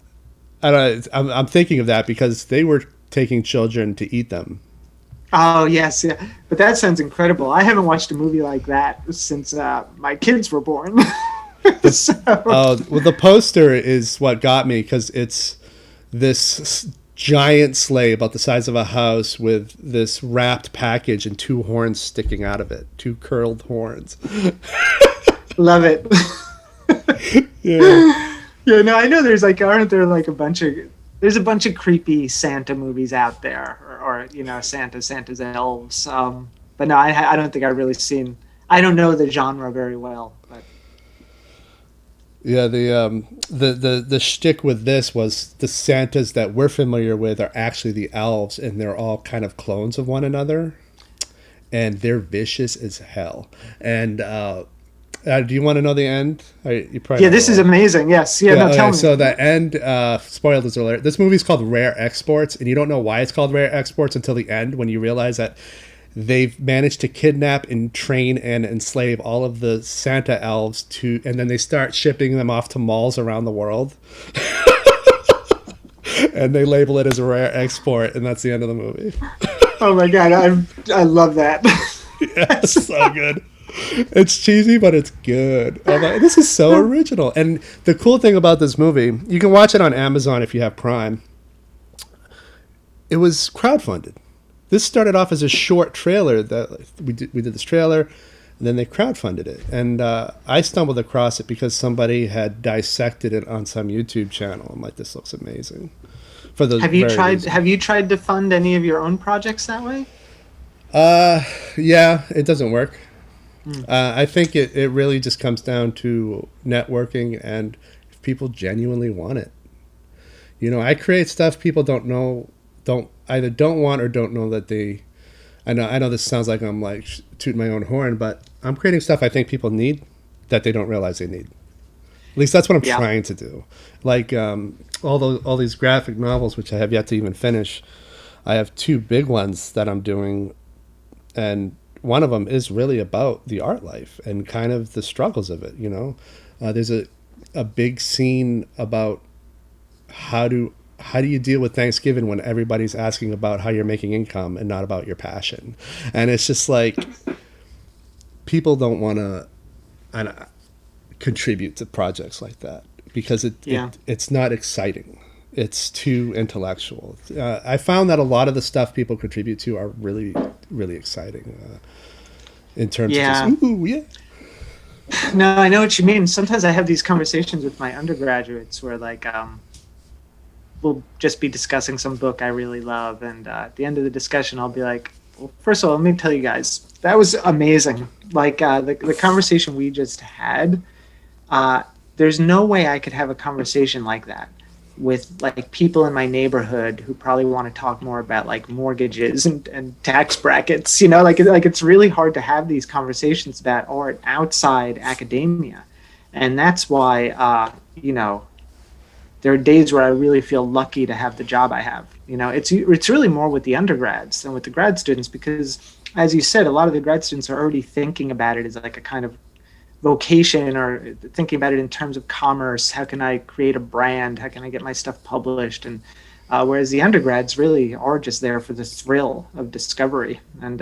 Speaker 1: thinking of that because they were taking children to eat them.
Speaker 2: Oh yes, yeah. But that sounds incredible. I haven't watched a movie like that since my kids were born. So.
Speaker 1: Well, the poster is what got me because it's this giant sleigh about the size of a house with this wrapped package and two horns sticking out of it, two curled horns.
Speaker 2: Love it.
Speaker 1: Yeah.
Speaker 2: Yeah, no, I know aren't there like there's a bunch of creepy Santa movies out there, or Santa's elves. But no, I don't think I've really seen. I don't know the genre very well. But
Speaker 1: yeah, the shtick with this was the Santas that we're familiar with are actually the elves, and they're all kind of clones of one another, and they're vicious as hell. And do you want to know the end?
Speaker 2: This is amazing. Yes. Yeah. No, tell me.
Speaker 1: So the end, spoilers alert. This movie's called Rare Exports, and you don't know why it's called Rare Exports until the end when you realize that they've managed to kidnap and train and enslave all of the Santa elves and then they start shipping them off to malls around the world. And they label it as a rare export, and that's the end of the movie.
Speaker 2: Oh my God. I love that.
Speaker 1: Yeah, it's so good. It's cheesy, but it's good. I'm like, this is so original. And the cool thing about this movie, you can watch it on Amazon if you have Prime. It was crowdfunded. This started off as a short trailer that we did this trailer, and then they crowdfunded it. And I stumbled across it because somebody had dissected it on some YouTube channel. I'm like, this looks amazing.
Speaker 2: Have you tried to fund any of your own projects that way?
Speaker 1: Yeah, it doesn't work. I think it really just comes down to networking and if people genuinely want it. I create stuff people don't either don't want or don't know that they. I know this sounds like I'm like tooting my own horn, but I'm creating stuff I think people need that they don't realize they need. At least that's what I'm trying to do. Like all these graphic novels, which I have yet to even finish. I have two big ones that I'm doing, and one of them is really about the art life and kind of the struggles of it. There's a big scene about how do you deal with Thanksgiving when everybody's asking about how you're making income and not about your passion. And it's just like people don't want to contribute to projects like that because it's not exciting. It's too intellectual. I found that a lot of the stuff people contribute to are really, really exciting in terms of just, ooh, yeah.
Speaker 2: No, I know what you mean. Sometimes I have these conversations with my undergraduates where we'll just be discussing some book I really love. And at the end of the discussion, I'll be like, well, first of all, let me tell you guys, that was amazing. Like the conversation we just had, there's no way I could have a conversation like that with like people in my neighborhood who probably want to talk more about like mortgages and tax brackets, like it's really hard to have these conversations about art outside academia. And that's why, there are days where I really feel lucky to have the job I have. It's really more with the undergrads than with the grad students, because as you said, a lot of the grad students are already thinking about it as like a kind of vocation or thinking about it in terms of commerce. How can I create a brand? How can I get my stuff published? And whereas the undergrads really are just there for the thrill of discovery. And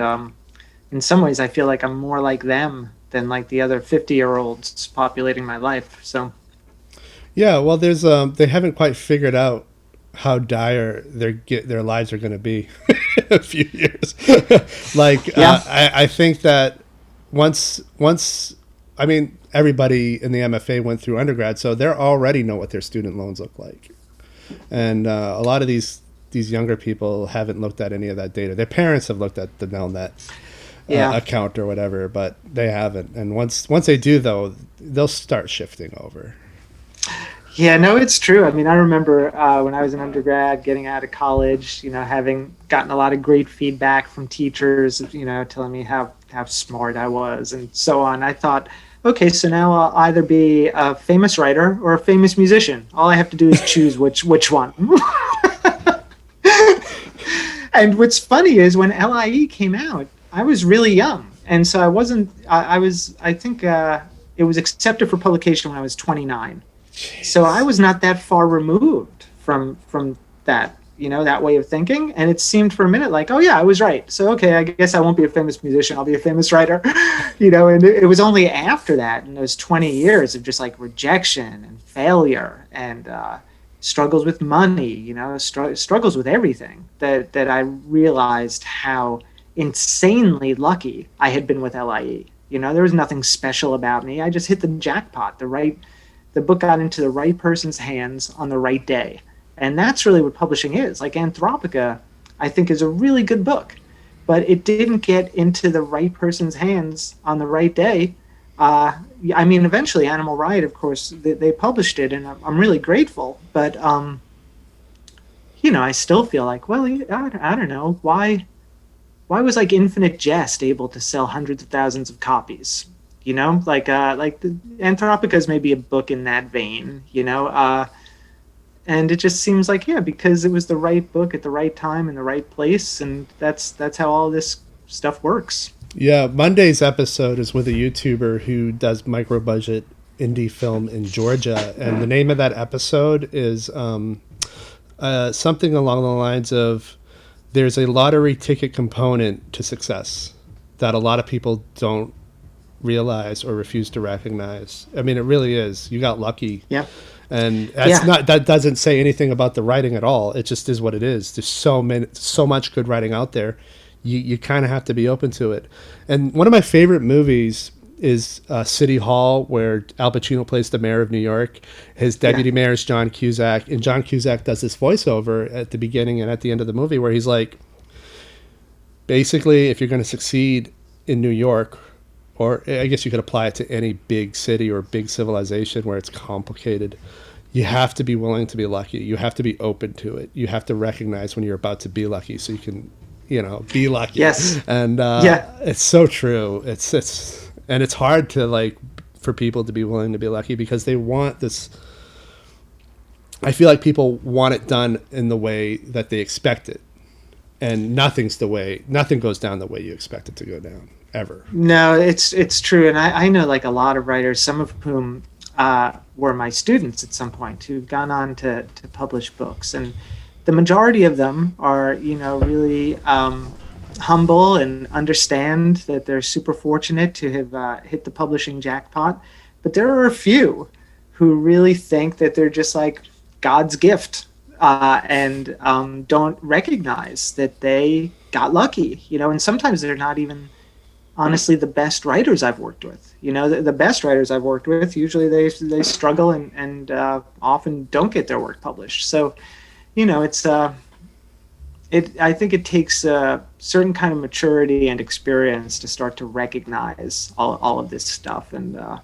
Speaker 2: in some ways, I feel like I'm more like them than like the other 50-year-olds populating my life. So,
Speaker 1: yeah, well, there's they haven't quite figured out how dire their lives are going to be in a few years. I think that once I mean, everybody in the MFA went through undergrad, so they already know what their student loans look like. And a lot of these younger people haven't looked at any of that data. Their parents have looked at the Nelnet
Speaker 2: Yeah.
Speaker 1: account or whatever, but they haven't. And once they do, though, they'll start shifting over.
Speaker 2: Yeah, no, it's true. I mean, I remember when I was an undergrad, getting out of college, having gotten a lot of great feedback from teachers, telling me how smart I was and so on. I thought, okay, so now I'll either be a famous writer or a famous musician. All I have to do is choose which one. And what's funny is when l.i.e. came out, I was really young. And so I wasn't, I think it was accepted for publication when I was 29.
Speaker 1: Jeez.
Speaker 2: So I was not that far removed from that, that way of thinking. And it seemed for a minute like, oh yeah, I was right. So, okay, I guess I won't be a famous musician. I'll be a famous writer, and it was only after that, in those 20 years of just like rejection and failure and struggles with money, struggles with everything that I realized how insanely lucky I had been with l.i.e. There was nothing special about me. I just hit the jackpot. The book got into the right person's hands on the right day. And that's really what publishing is. Like Anthropica, I think, is a really good book, but it didn't get into the right person's hands on the right day. I mean, eventually Animal Riot, of course, they published it, and I'm really grateful. But, I still feel like, well, I don't know. Why was like Infinite Jest able to sell hundreds of thousands of copies? Like the Anthropica is maybe a book in that vein, and it just seems like, yeah, because it was the right book at the right time in the right place, and that's how all this stuff works.
Speaker 1: Yeah, Monday's episode is with a YouTuber who does micro budget indie film in Georgia, and the name of that episode is something along the lines of, there's a lottery ticket component to success that a lot of people don't realize or refuse to recognize. I mean, it really is. You got lucky.
Speaker 2: Yeah.
Speaker 1: And that doesn't say anything about the writing at all. It just is what it is. There's so much good writing out there. You kind of have to be open to it. And one of my favorite movies is City Hall, where Al Pacino plays the mayor of New York. His deputy mayor is John Cusack, and John Cusack does this voiceover at the beginning and at the end of the movie where he's like, basically, if you're going to succeed in New York, or I guess you could apply it to any big city or big civilization where it's complicated, you have to be willing to be lucky. You have to be open to it. You have to recognize when you're about to be lucky so you can, be lucky.
Speaker 2: Yes.
Speaker 1: And it's so true. And it's hard to for people to be willing to be lucky because they want this. I feel like people want it done in the way that they expect it. And nothing goes down the way you expect it to go down. Ever.
Speaker 2: No, it's true. And I know like a lot of writers, some of whom were my students at some point, who've gone on to publish books. And the majority of them are, really humble and understand that they're super fortunate to have hit the publishing jackpot. But there are a few who really think that they're just like God's gift and don't recognize that they got lucky, and sometimes they're not even honestly the best writers I've worked with. The best writers I've worked with, usually they struggle and often don't get their work published. So, it's I think it takes a certain kind of maturity and experience to start to recognize all of this stuff. And a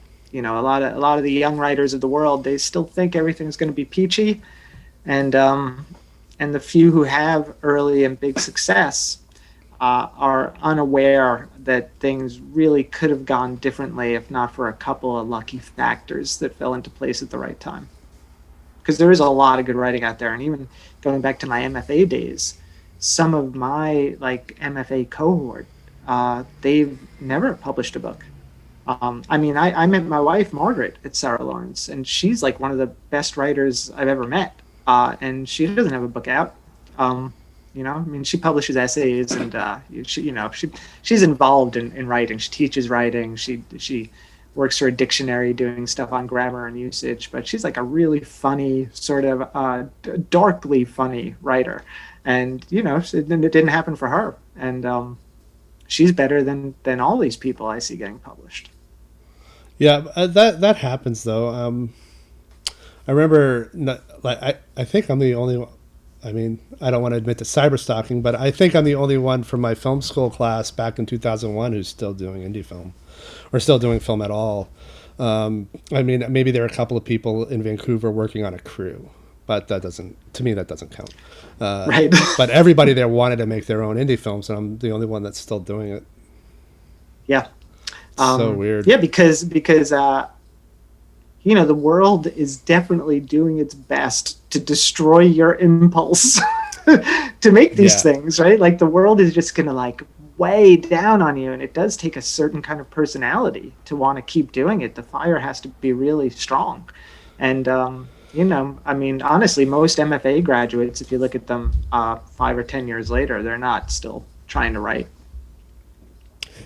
Speaker 2: lot of the young writers of the world, they still think everything's going to be peachy, and the few who have early and big success are unaware that things really could have gone differently if not for a couple of lucky factors that fell into place at the right time. Because there is a lot of good writing out there, and even going back to my MFA days, some of my MFA cohort, they've never published a book. I met my wife Margaret at Sarah Lawrence, and she's like one of the best writers I've ever met, and she doesn't have a book out. She publishes essays, and she's involved in writing. She teaches writing. She works for a dictionary doing stuff on grammar and usage. But she's like a really funny, sort of darkly funny writer. And it didn't happen for her. And she's better than all these people I see getting published.
Speaker 1: Yeah, that happens though. I remember, I think I'm the only one. I mean, I don't want to admit to cyber stalking, but I think I'm the only one from my film school class back in 2001 who's still doing indie film, or still doing film at all. I mean, maybe there are a couple of people in Vancouver working on a crew, but that doesn't, to me, that doesn't count.
Speaker 2: Right.
Speaker 1: But everybody there wanted to make their own indie films, and I'm the only one that's still doing it.
Speaker 2: Yeah.
Speaker 1: So weird.
Speaker 2: Yeah, because the world is definitely doing its best to destroy your impulse to make these things, right? Like the world is just going to like weigh down on you, and it does take a certain kind of personality to want to keep doing it. The fire has to be really strong. And I mean, honestly, most MFA graduates, if you look at them 5 or 10 years later, they're not still trying to write.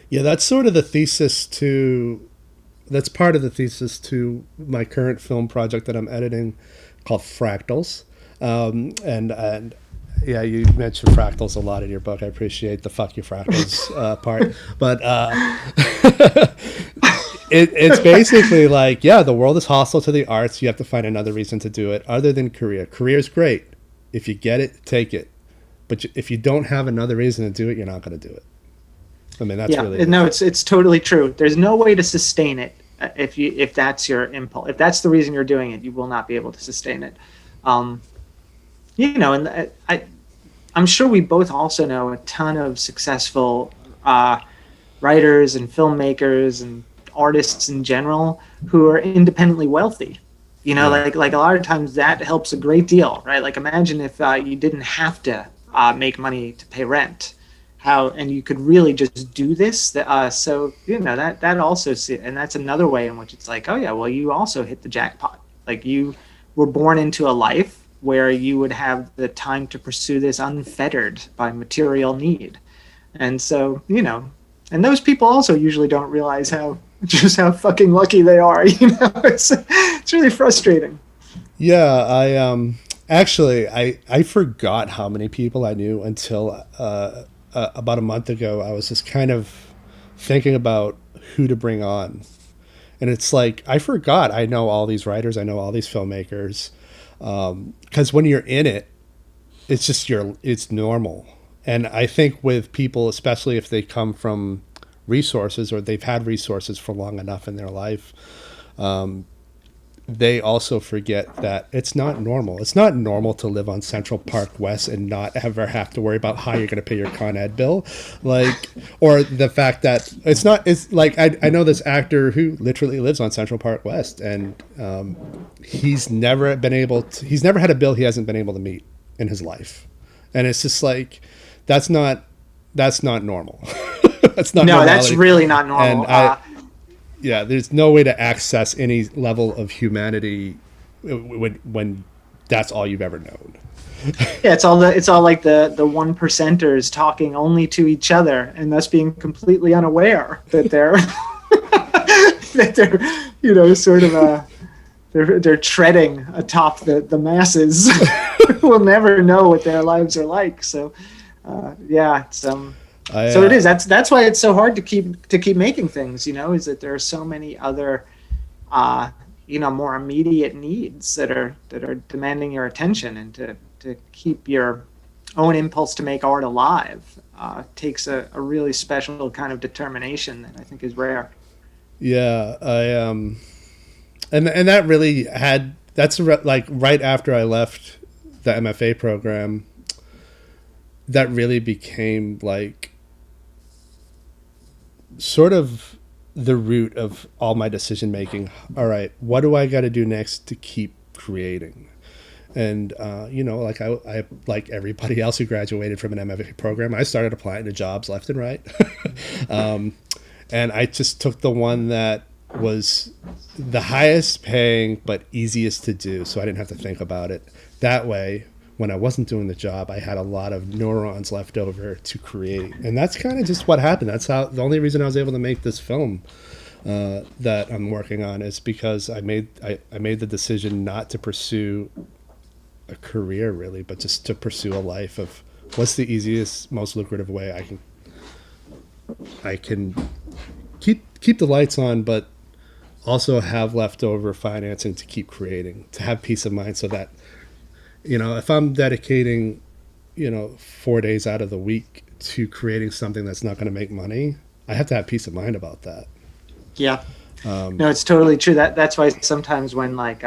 Speaker 1: Yeah, that's sort of the thesis to. That's part of the thesis to my current film project that I'm editing, called Fractals, and yeah, you mentioned fractals a lot in your book. I appreciate the "fuck you fractals" part, but it's basically like, yeah, the world is hostile to the arts. You have to find another reason to do it other than career. Career's great. If you get it, take it. But if you don't have another reason to do it, you're not going to do it. I mean, that's really
Speaker 2: no, it's totally true. There's no way to sustain it if that's your impulse. If that's the reason you're doing it, you will not be able to sustain it. And I'm sure we both also know a ton of successful writers and filmmakers and artists in general who are independently wealthy. Like a lot of times that helps a great deal, right? Like imagine if you didn't have to make money to pay rent. And you could really just do this. That also, and that's another way in which it's like, oh yeah, well, you also hit the jackpot. Like you were born into a life where you would have the time to pursue this unfettered by material need. And so, and those people also usually don't realize how fucking lucky they are. It's really frustrating.
Speaker 1: Yeah, I forgot how many people I knew until about a month ago. I was just kind of thinking about who to bring on, and it's like I forgot I know all these writers, I know all these filmmakers, because when you're in it, it's just it's normal. And I think with people, especially if they come from resources or they've had resources for long enough in their life, they also forget that it's not normal. It's not normal to live on Central Park West and not ever have to worry about how you're going to pay your Con Ed bill. Or the fact that it's like, I know this actor who literally lives on Central Park West, and he's never had a bill he hasn't been able to meet in his life. And it's just like, that's not normal. That's not
Speaker 2: normality. That's really not normal.
Speaker 1: And yeah, there's no way to access any level of humanity when that's all you've ever known.
Speaker 2: Yeah, it's all like the one percenters talking only to each other and thus being completely unaware that they're sort of they're treading atop the masses who will never know what their lives are like. So it's so it is. That's why it's so hard to keep making things. Is that there are so many other, more immediate needs that are demanding your attention, and to keep your own impulse to make art alive takes a really special kind of determination that I think is rare.
Speaker 1: Yeah, and that really like right after I left the MFA program, that really became like sort of the root of all my decision making. All right, what do I got to do next to keep creating? And like I like everybody else who graduated from an MFA program, I started applying to jobs left and right. And I just took the one that was the highest paying but easiest to do, so I didn't have to think about it. That way, when I wasn't doing the job, I had a lot of neurons left over to create. And that's kind of just what happened. That's the only reason I was able to make this film that I'm working on is because I made the decision not to pursue a career really, but just to pursue a life of what's the easiest, most lucrative way I can keep the lights on, but also have leftover financing to keep creating, to have peace of mind, so that, if I'm dedicating, 4 days out of the week to creating something that's not going to make money, I have to have peace of mind about that.
Speaker 2: Yeah. No, it's totally true. That's why sometimes when like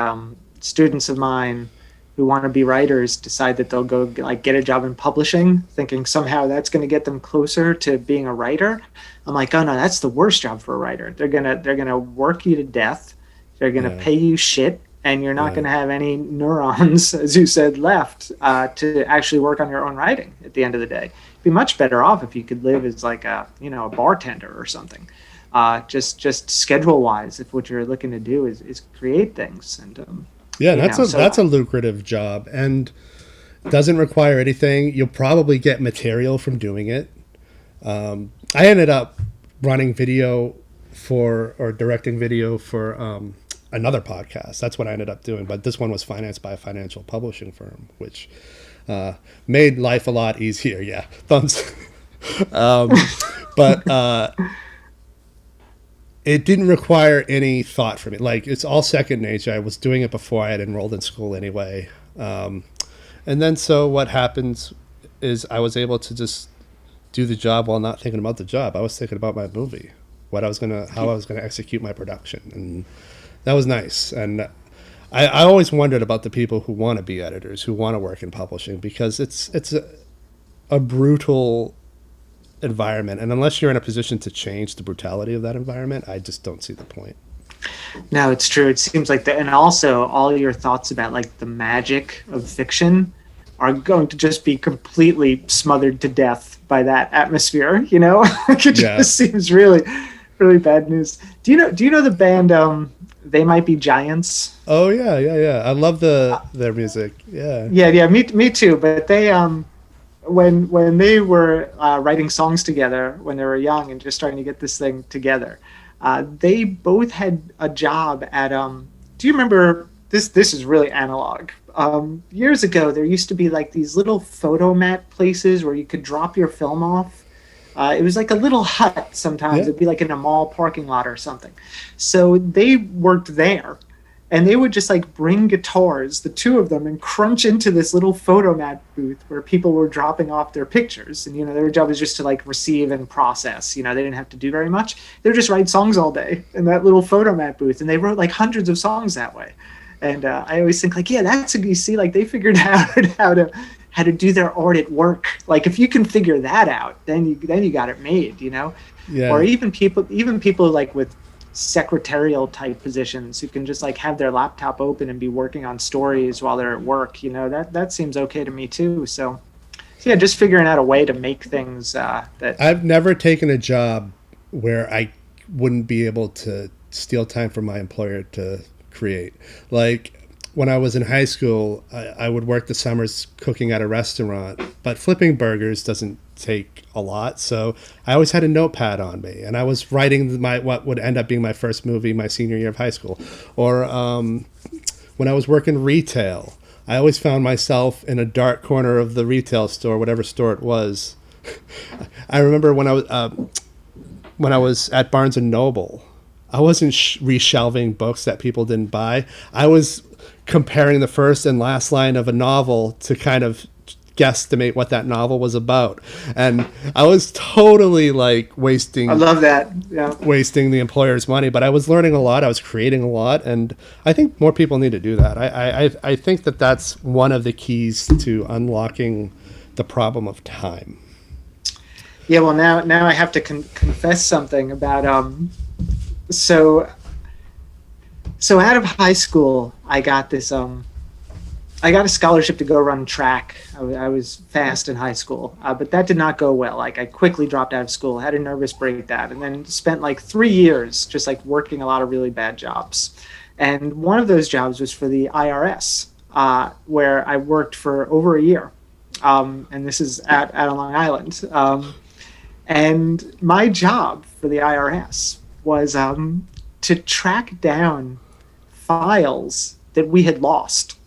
Speaker 2: students of mine who want to be writers decide that they'll go like get a job in publishing, thinking somehow that's going to get them closer to being a writer, I'm like, oh no, that's the worst job for a writer. They're gonna work you to death. They're gonna pay you shit, and you're not going to have any neurons, as you said, left to actually work on your own writing at the end of the day. It'd be much better off if you could live as like a bartender or something. Just schedule wise, if what you're looking to do is create things. And
Speaker 1: that's a lucrative job and doesn't require anything. You'll probably get material from doing it. I ended up running video or directing video for another podcast. That's what I ended up doing. But this one was financed by a financial publishing firm, which made life a lot easier. Yeah, thumbs. But it didn't require any thought from me. Like, it's all second nature. I was doing it before I had enrolled in school anyway. And then so what happens is I was able to just do the job while not thinking about the job. I was thinking about my movie, how I was gonna execute my production, and that was nice. And I always wondered about the people who want to be editors, who want to work in publishing, because it's a brutal environment, and unless you're in a position to change the brutality of that environment, I just don't see the point.
Speaker 2: No, it's true. It seems like and also all your thoughts about like the magic of fiction are going to just be completely smothered to death by that atmosphere. It just seems really, really bad news. Do you know the band They Might Be Giants?
Speaker 1: Oh yeah. I love their music. Yeah.
Speaker 2: Me too. But they when they were writing songs together when they were young and just starting to get this thing together, they both had a job at do you remember this is really analog. Years ago there used to be like these little photomat places where you could drop your film off. It was like a little hut sometimes. It'd be like in a mall parking lot or something. So they worked there. And they would just like bring guitars, the two of them, and crunch into this little photomat booth where people were dropping off their pictures. And, their job was just to like receive and process. They didn't have to do very much. They would just write songs all day in that little photomat booth. And they wrote like hundreds of songs that way. And I always think like, that's you see, like they figured out how to do their art at work. Like if you can figure that out, then you got it made, Yeah. Or even people like with secretarial type positions who can just like have their laptop open and be working on stories while they're at work, that seems okay to me too. So yeah, just figuring out a way to make things that
Speaker 1: I've never taken a job where I wouldn't be able to steal time from my employer to create. Like when I was in high school, I would work the summers cooking at a restaurant, but flipping burgers doesn't take a lot, so I always had a notepad on me, and I was writing what would end up being my first movie my senior year of high school. Or when I was working retail, I always found myself in a dark corner of the retail store, whatever store it was. I remember when I was at Barnes and Noble, I wasn't reshelving books that people didn't buy. I was comparing the first and last line of a novel to kind of guesstimate what that novel was about, and I was totally like wasting.
Speaker 2: I love that. Yeah,
Speaker 1: wasting the employer's money, but I was learning a lot. I was creating a lot, and I think more people need to do that. I think that that's one of the keys to unlocking the problem of time.
Speaker 2: Yeah. Well, now I have to confess something about So out of high school, I got this I got a scholarship to go run track. I was fast in high school, but that did not go well. Like I quickly dropped out of school, had a nervous breakdown, and then spent like 3 years just like working a lot of really bad jobs. And one of those jobs was for the IRS, where I worked for over a year. And this is at Long Island. And my job for the IRS was to track down files that we had lost.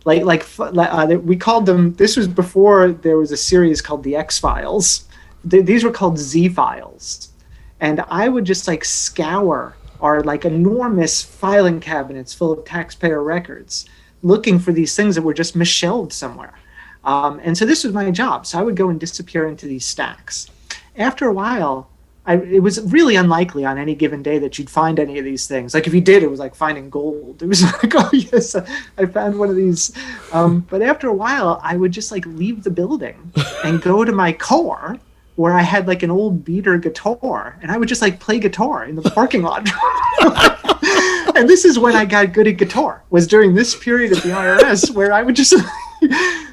Speaker 2: We called them. This was before there was a series called the X-Files. These were called Z-Files, and I would just like scour are like enormous filing cabinets full of taxpayer records, looking for these things that were just misshelved somewhere. And so this was my job. So I would go and disappear into these stacks. After a while, it was really unlikely on any given day that you'd find any of these things. Like if you did, it was like finding gold. It was like, oh yes, I found one of these. But after a while, I would just like leave the building and go to my car where I had like an old beater guitar, and I would just like play guitar in the parking lot. And this is when I got good at guitar, was during this period of the IRS where I would just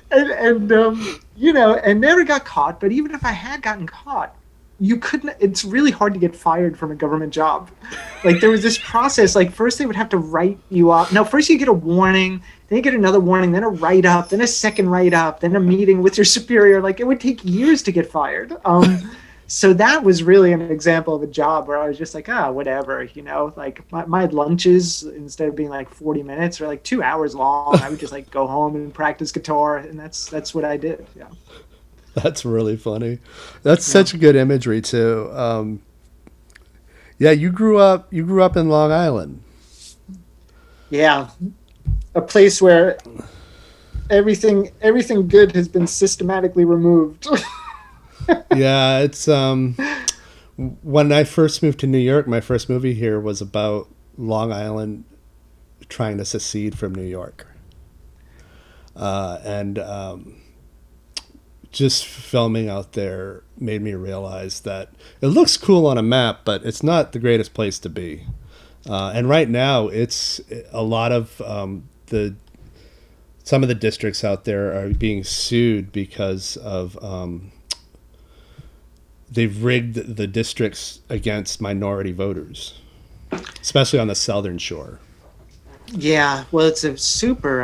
Speaker 2: and never got caught. But even if I had gotten caught, you couldn't, it's really hard to get fired from a government job. Like there was this process, like first they would have to write you up. No, first you get a warning, then you get another warning, then a write-up, then a second write-up, then a meeting with your superior. Like it would take years to get fired. So that was really an example of a job where I was just like, whatever, like my lunches, instead of being like 40 minutes or like 2 hours long, I would just like go home and practice guitar. And that's what I did. Yeah.
Speaker 1: That's really funny. That's such a good imagery too. Yeah, you grew up in Long Island.
Speaker 2: Yeah. A place where everything good has been systematically removed.
Speaker 1: Yeah, it's when I first moved to New York, my first movie here was about Long Island trying to secede from New York. And just filming out there made me realize that it looks cool on a map, but it's not the greatest place to be. And right now, it's a lot of some of the districts out there are being sued because of they've rigged the districts against minority voters, especially on the southern shore.
Speaker 2: Yeah, well, it's a super.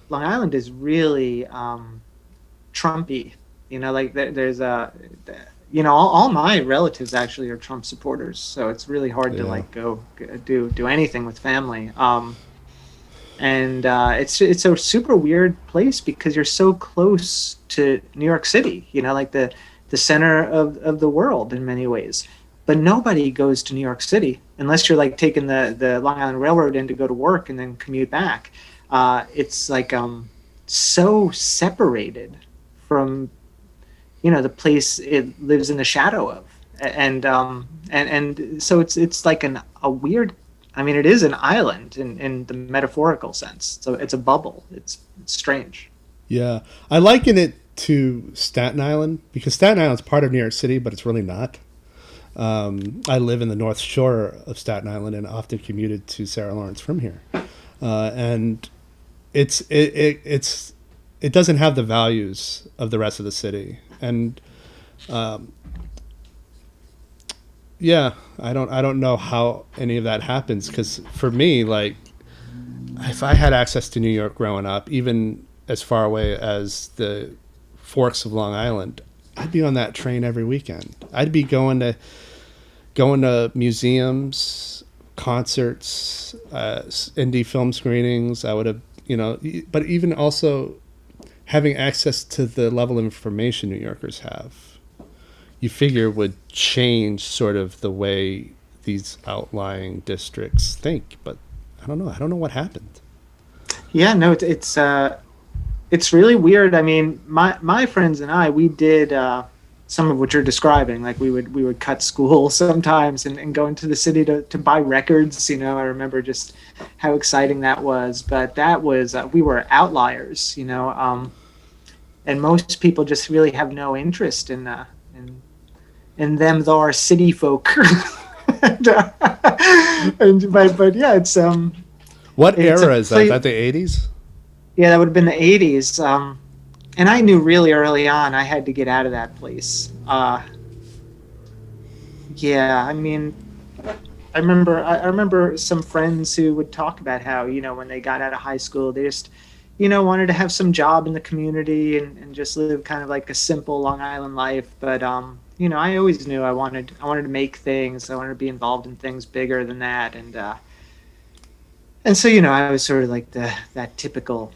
Speaker 2: Long Island is really Trumpy. Like there's all my relatives actually are Trump supporters, so it's really hard to like go do anything with family. And it's a super weird place because you're so close to New York City. Like the center of the world in many ways. But nobody goes to New York City unless you're like taking the Long Island Railroad in to go to work and then commute back. It's like so separated from the place it lives in the shadow of, and so it's like a weird. I mean, it is an island in the metaphorical sense. So it's a bubble. It's strange.
Speaker 1: Yeah, I liken it to Staten Island because Staten Island's part of New York City, but it's really not. I live in the North Shore of Staten Island and often commuted to Sarah Lawrence from here, and it doesn't have the values of the rest of the city, and yeah, I don't know how any of that happens because for me, like, if I had access to New York growing up, even as far away as the Forks of Long Island, I'd be on that train every weekend. I'd be going to museums, concerts, indie film screenings. I would have, but even also having access to the level of information New Yorkers have, you figure would change sort of the way these outlying districts think. But I don't know. I don't know what happened.
Speaker 2: Yeah, no, it's really weird. I mean, my friends and I, we did some of what you're describing. Like we would cut school sometimes and go into the city to buy records. I remember just how exciting that was. But that was we were outliers. And most people just really have no interest in them. Though our city folk. But yeah, it's
Speaker 1: What era is that? Is that the 80s?
Speaker 2: Yeah, that would have been the 80s. And I knew really early on I had to get out of that place. Yeah, I mean, I remember some friends who would talk about how, when they got out of high school, they just, wanted to have some job in the community and just live kind of like a simple Long Island life. But, I always knew I wanted to make things. I wanted to be involved in things bigger than that. And so, I was sort of like that typical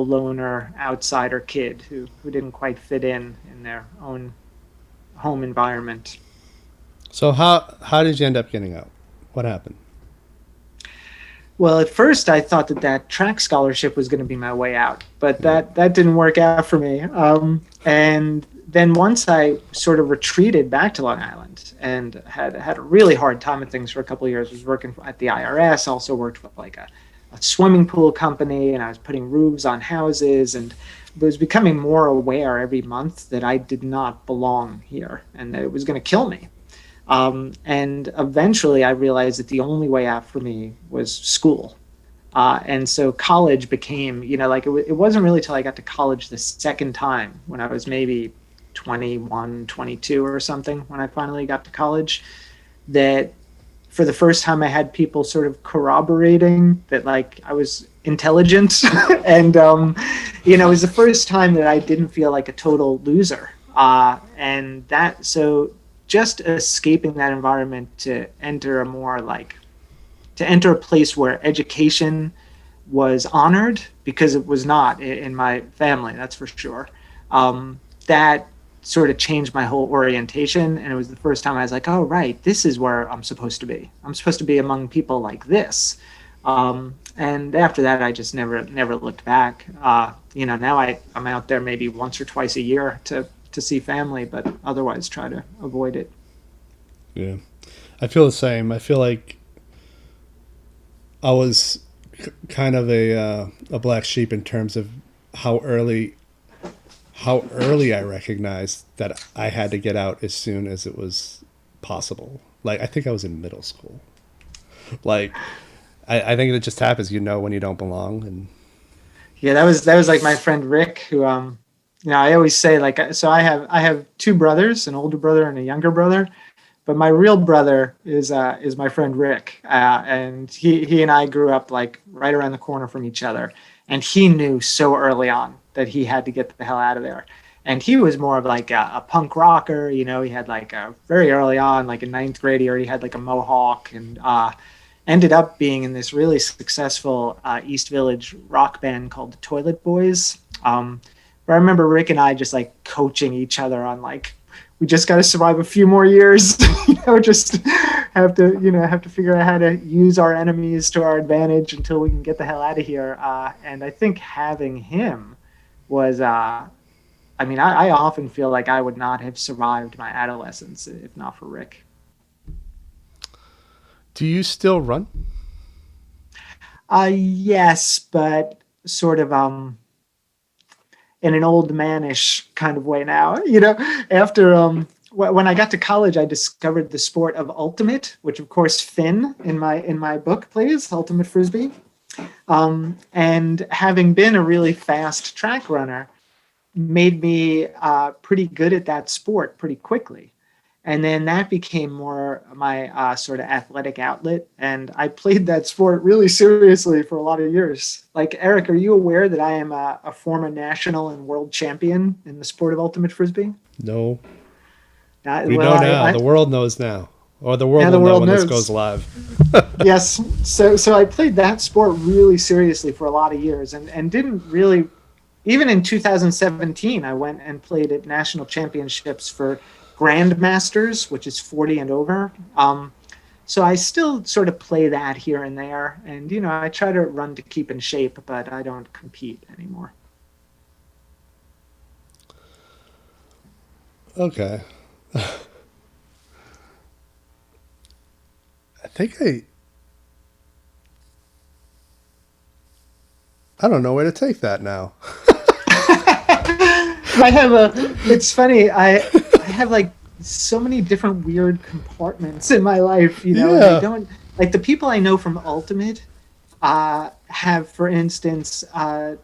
Speaker 2: loner outsider kid who didn't quite fit in their own home environment.
Speaker 1: So how did you end up getting out? What happened?
Speaker 2: Well, at first I thought that track scholarship was going to be my way out, but
Speaker 1: Yeah.
Speaker 2: that didn't work out for me. And then once I sort of retreated back to Long Island and had a really hard time at things for a couple of years, was working at the IRS, also worked with like a swimming pool company, and I was putting roofs on houses, and was becoming more aware every month that I did not belong here and that it was going to kill me. And eventually I realized that the only way out for me was school. And so college became, like it wasn't really till I got to college the second time when I was maybe 21, 22 or something, when I finally got to college, that for the first time I had people sort of corroborating that like I was intelligent. And, it was the first time that I didn't feel like a total loser. And that, so just escaping that environment to enter a place where education was honored, because it was not in my family, that's for sure. That sort of changed my whole orientation, and it was the first time I was like, oh right, this is where I'm supposed to be. I'm supposed to be among people like this. And after that, I just never looked back. Now I'm out there maybe once or twice a year to see family, but otherwise try to avoid it.
Speaker 1: Yeah. I feel the same. I feel like I was kind of a black sheep in terms of how early I recognized that I had to get out as soon as it was possible. Like, I think I was in middle school. Like, I think it just happens, when you don't belong. And
Speaker 2: Yeah, that was like my friend Rick, who I always say, like, so I have two brothers, an older brother and a younger brother, but my real brother is my friend Rick, and he and I grew up like right around the corner from each other, and he knew so early on that he had to get the hell out of there. And he was more of like a punk rocker, he had like a very early on, like in ninth grade, he already had like a mohawk, and ended up being in this really successful East Village rock band called the Toilet Boys. But I remember Rick and I just like coaching each other on like, we just got to survive a few more years, just have to figure out how to use our enemies to our advantage until we can get the hell out of here. And I think having him was, I often feel like I would not have survived my adolescence if not for Rick.
Speaker 1: do you still run?
Speaker 2: Yes, but sort of in an old manish kind of way now. After when I got to college, I discovered the sport of ultimate, which of course Finn in my book plays ultimate frisbee. And having been a really fast track runner, made me pretty good at that sport pretty quickly. And then that became more my sort of athletic outlet. And I played that sport really seriously for a lot of years. Like, Eric, are you aware that I am a former national and world champion in the sport of ultimate frisbee?
Speaker 1: No. We
Speaker 2: Well,
Speaker 1: know now. The world knows now. Or the world
Speaker 2: now
Speaker 1: will
Speaker 2: the
Speaker 1: know
Speaker 2: world
Speaker 1: when this
Speaker 2: knows.
Speaker 1: goes live.
Speaker 2: Yes. So I played that sport really seriously for a lot of years, and didn't really, even in 2017, I went and played at national championships for grandmasters, which is 40 and over. So I still sort of play that here and there, and I try to run to keep in shape, but I don't compete anymore.
Speaker 1: Okay. I think I don't know where to take that now.
Speaker 2: It's funny, I have like so many different weird compartments in my life, and I
Speaker 1: Yeah.
Speaker 2: don't, like, the people I know from Ultimate have, for instance, for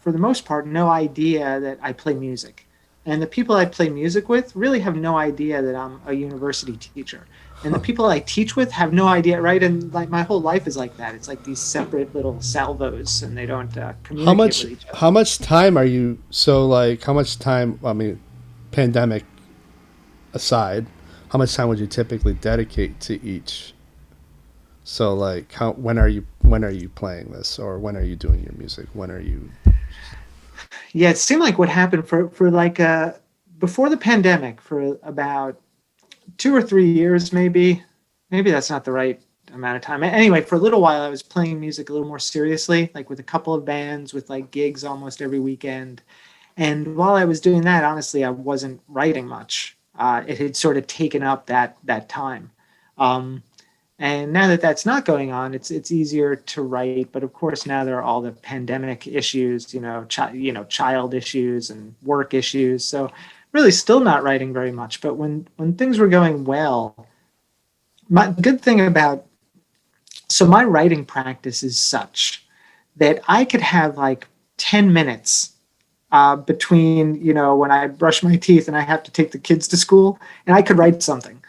Speaker 2: the most part, no idea that I play music. And the people I play music with really have no idea that I'm a university teacher. And the people I teach with have no idea, right? And like my whole life is like that. It's like these separate little salvos, and they don't communicate with each other.
Speaker 1: How much time are you, so like how much time, I mean, pandemic aside, how much time would you typically dedicate to each? So like when are you playing this, or when are you doing your music? When are you?
Speaker 2: Yeah, it seemed like what happened for like before the pandemic, for about 2 or 3 years, maybe that's not the right amount of time. Anyway, for a little while, I was playing music a little more seriously, like with a couple of bands, with like gigs almost every weekend. And while I was doing that, honestly, I wasn't writing much. It had sort of taken up that time. Um, and now that that's not going on, it's easier to write. But of course, now there are all the pandemic issues, child issues and work issues. So really, still not writing very much. But when things were going well, my good thing about so my writing practice is such that I could have like 10 minutes between, when I brush my teeth and I have to take the kids to school, and I could write something.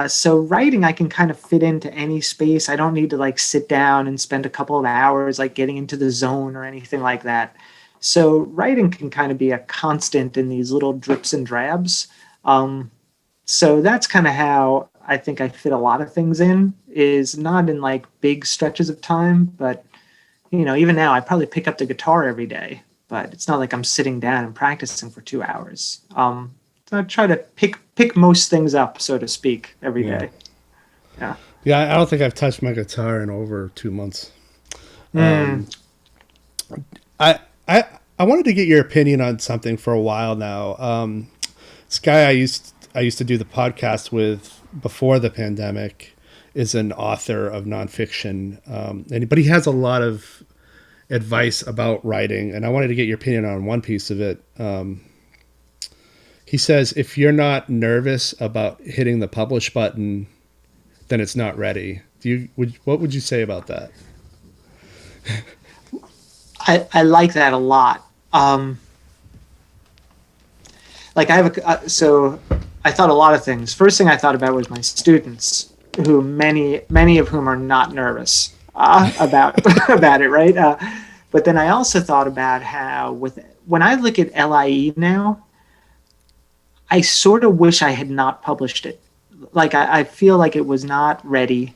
Speaker 2: So writing, I can kind of fit into any space. I don't need to like sit down and spend a couple of hours like getting into the zone or anything like that. So writing can kind of be a constant in these little drips and drabs. So that's kind of how I think I fit a lot of things in, is not in like big stretches of time, but even now I probably pick up the guitar every day, but it's not like I'm sitting down and practicing for 2 hours. So I try to pick most things up, so to speak, every day. Yeah.
Speaker 1: Yeah, I don't think I've touched my guitar in over 2 months. I wanted to get your opinion on something for a while now. This guy I used to do the podcast with before the pandemic is an author of nonfiction, but he has a lot of advice about writing, and I wanted to get your opinion on one piece of it. He says, if you're not nervous about hitting the publish button, then it's not ready. What would you say about that?
Speaker 2: I like that a lot. Like I have so I thought a lot of things. First thing I thought about was my students, who many of whom are not nervous about about it, right? But then I also thought about how when I look at l.i.e. now, I sort of wish I had not published it. Like I feel like it was not ready,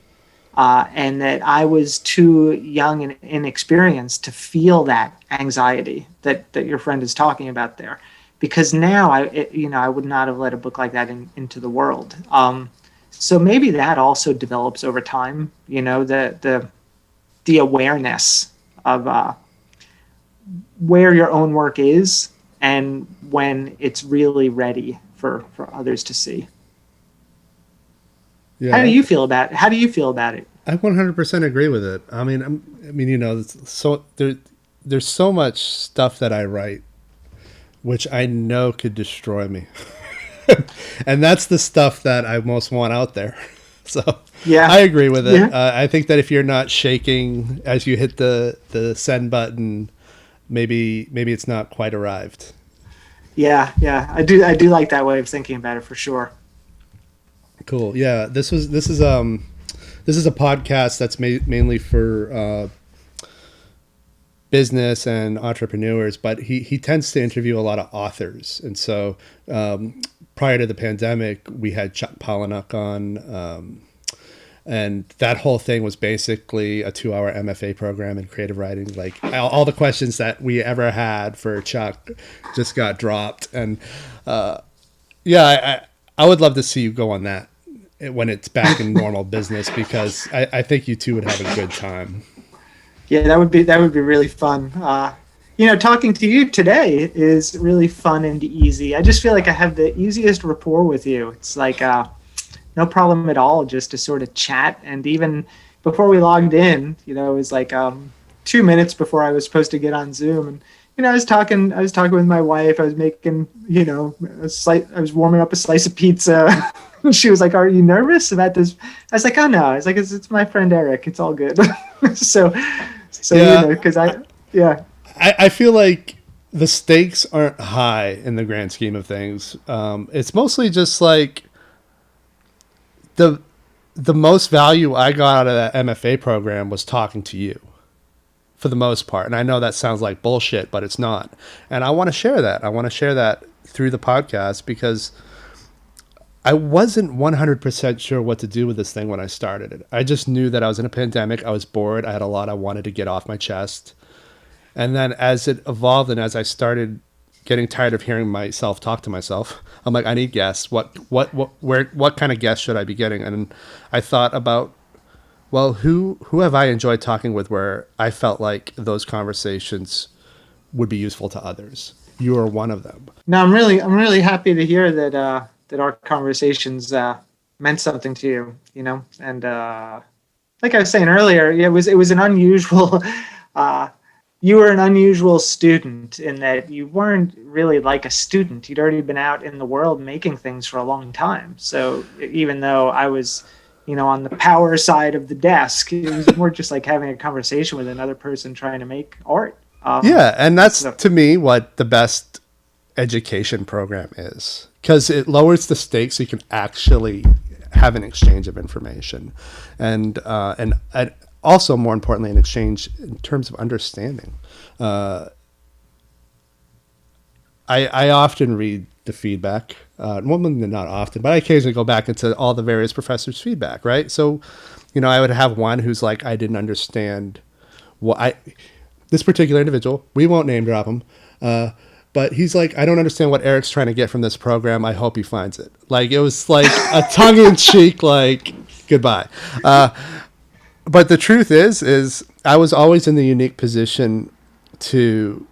Speaker 2: and that I was too young and inexperienced to feel that anxiety that your friend is talking about there. Because now I would not have let a book like that into the world. So maybe that also develops over time. The awareness of where your own work is and when it's really ready for others to see.
Speaker 1: Yeah.
Speaker 2: How do you feel about it?
Speaker 1: I 100% agree with it. I mean, so there's so much stuff that I write which I know could destroy me. And that's the stuff that I most want out there. So yeah, I agree with it. Yeah. I think that if you're not shaking as you hit the send button, maybe it's not quite arrived.
Speaker 2: Yeah. I do like that way of thinking about it for sure.
Speaker 1: Cool. Yeah. This is a podcast that's mainly for business and entrepreneurs, but he tends to interview a lot of authors. And so prior to the pandemic, we had Chuck Palahniuk on, and that whole thing was basically a 2-hour MFA program in creative writing. Like all the questions that we ever had for Chuck just got dropped. And I would love to see you go on that when it's back in normal business, because I think you two would have a good time.
Speaker 2: Yeah, that would be really fun. Talking to you today is really fun and easy. I just feel like I have the easiest rapport with you. It's like no problem at all just to sort of chat. And even before we logged in, it was like 2 minutes before I was supposed to get on Zoom, and I was talking with my wife. I was making I was warming up a slice of pizza. She was like, "Are you nervous about this?" I was like, "Oh no." I was like, "It's my friend Eric. It's all good." So yeah. Because
Speaker 1: I feel like the stakes aren't high in the grand scheme of things. It's mostly just like the most value I got out of that MFA program was talking to you, for the most part. And I know that sounds like bullshit, but it's not. And I want to share that. I want to share that through the podcast, because I wasn't 100% sure what to do with this thing when I started it. I just knew that I was in a pandemic. I was bored. I had a lot I wanted to get off my chest. And then as it evolved and as I started getting tired of hearing myself talk to myself, I'm like, I need guests. What kind of guests should I be getting? And I thought about Well, who have I enjoyed talking with where I felt like those conversations would be useful to others? You are one of them.
Speaker 2: No, I'm really happy to hear that that our conversations meant something to you. You know, and like I was saying earlier, it was an unusual. Uh, you were an unusual student in that you weren't really like a student. You'd already been out in the world making things for a long time. So even though I was, you know, on the power side of the desk, it was more just like having a conversation with another person trying to make art.
Speaker 1: Yeah, and that's
Speaker 2: So
Speaker 1: to me what the best education program is, because it lowers the stakes so you can actually have an exchange of information, and also more importantly, an exchange in terms of understanding. I often read the feedback. Well, not often, but I occasionally go back into all the various professors' feedback. Right, so you know, I would have one who's like, I didn't understand what I this particular individual. We won't name drop him. But he's like, I don't understand what Eric's trying to get from this program. I hope he finds it. Like, it was like a tongue-in-cheek, like, goodbye. But the truth is I was always in the unique position to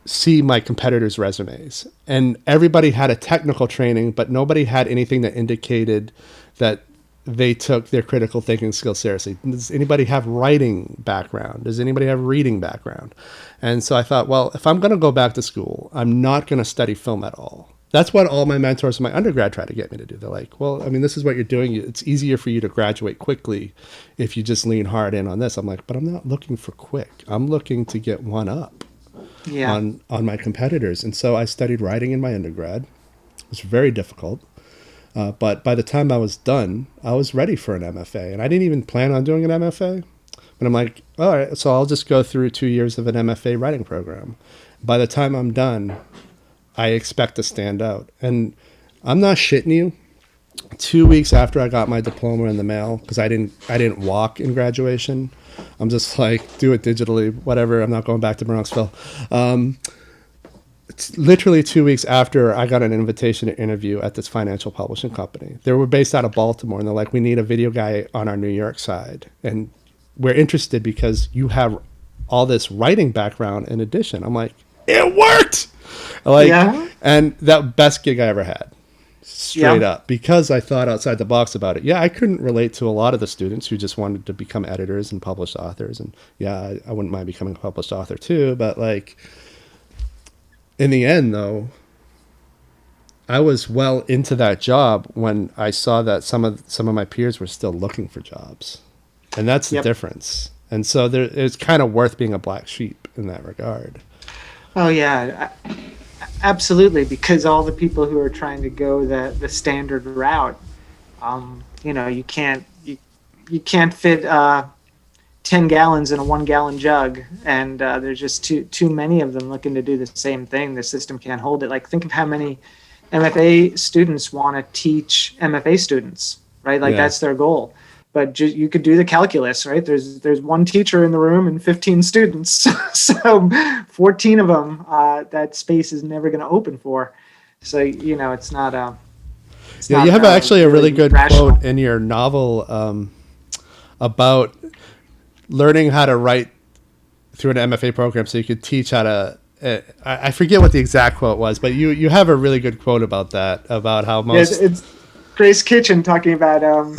Speaker 1: see my competitors' resumes. And everybody had a technical training, but nobody had anything that indicated that they took their critical thinking skills seriously. Does anybody have writing background? Does anybody have reading background? And so I thought, well, if I'm going to go back to school, I'm not going to study film at all. That's what all my mentors in my undergrad try to get me to do. They're like, well, I mean, this is what you're doing. It's easier for you to graduate quickly if you just lean hard in on this. I'm like, but I'm not looking for quick. I'm looking to get one up on my competitors. And so I studied writing in my undergrad. It was very difficult. But by the time I was done, I was ready for an MFA. And I didn't even plan on doing an MFA. But I'm like, all right, so I'll just go through 2 years of an MFA writing program. By the time I'm done, I expect to stand out. And I'm not shitting you. 2 weeks after I got my diploma in the mail, because I didn't walk in graduation. I'm just like, do it digitally, whatever. I'm not going back to Bronxville. It's literally 2 weeks after I got an invitation to interview at this financial publishing company. They were based out of Baltimore, and they're like, we need a video guy on our New York side. And we're interested because you have all this writing background in addition. I'm like, it worked! Like, yeah. And that best gig I ever had. Straight up. Because I thought outside the box about it. Yeah, I couldn't relate to a lot of the students who just wanted to become editors and published authors. And yeah, I wouldn't mind becoming a published author too. But like, in the end, though, I was well into that job when I saw that some of my peers were still looking for jobs, and that's the difference. And so it's kind of worth being a black sheep in that regard.
Speaker 2: Oh yeah, absolutely. Because all the people who are trying to go the standard route, you know, you can't fit 10 gallons in a 1 gallon jug, and there's just too many of them looking to do the same thing. The system can't hold it. Like, think of how many MFA students want to teach MFA students, right? Like, that's their goal. But you could do the calculus, right? There's one teacher in the room and 15 students, so 14 of them that space is never going to open for. So, you know, it's not you have
Speaker 1: actually a really good rational quote in your novel about learning how to write through an MFA program so you could teach how to I forget what the exact quote was, but you have a really good quote about that, about how most
Speaker 2: it's Grace Kitchen talking about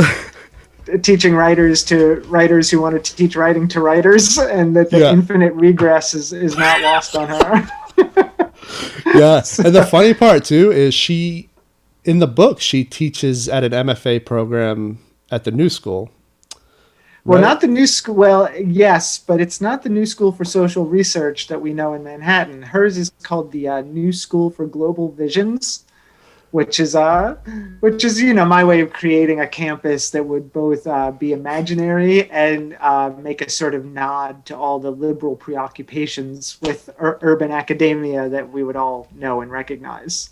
Speaker 2: teaching writers to writers who want to teach writing to writers, and that the infinite regress is not lost on her.
Speaker 1: Yeah. So. And the funny part too is in the book she teaches at an MFA program at the New School.
Speaker 2: Well, not the New School. Well, yes, but it's not the New School for Social Research that we know in Manhattan. Hers is called the New School for Global Visions, which is you know, my way of creating a campus that would both be imaginary and make a sort of nod to all the liberal preoccupations with urban academia that we would all know and recognize.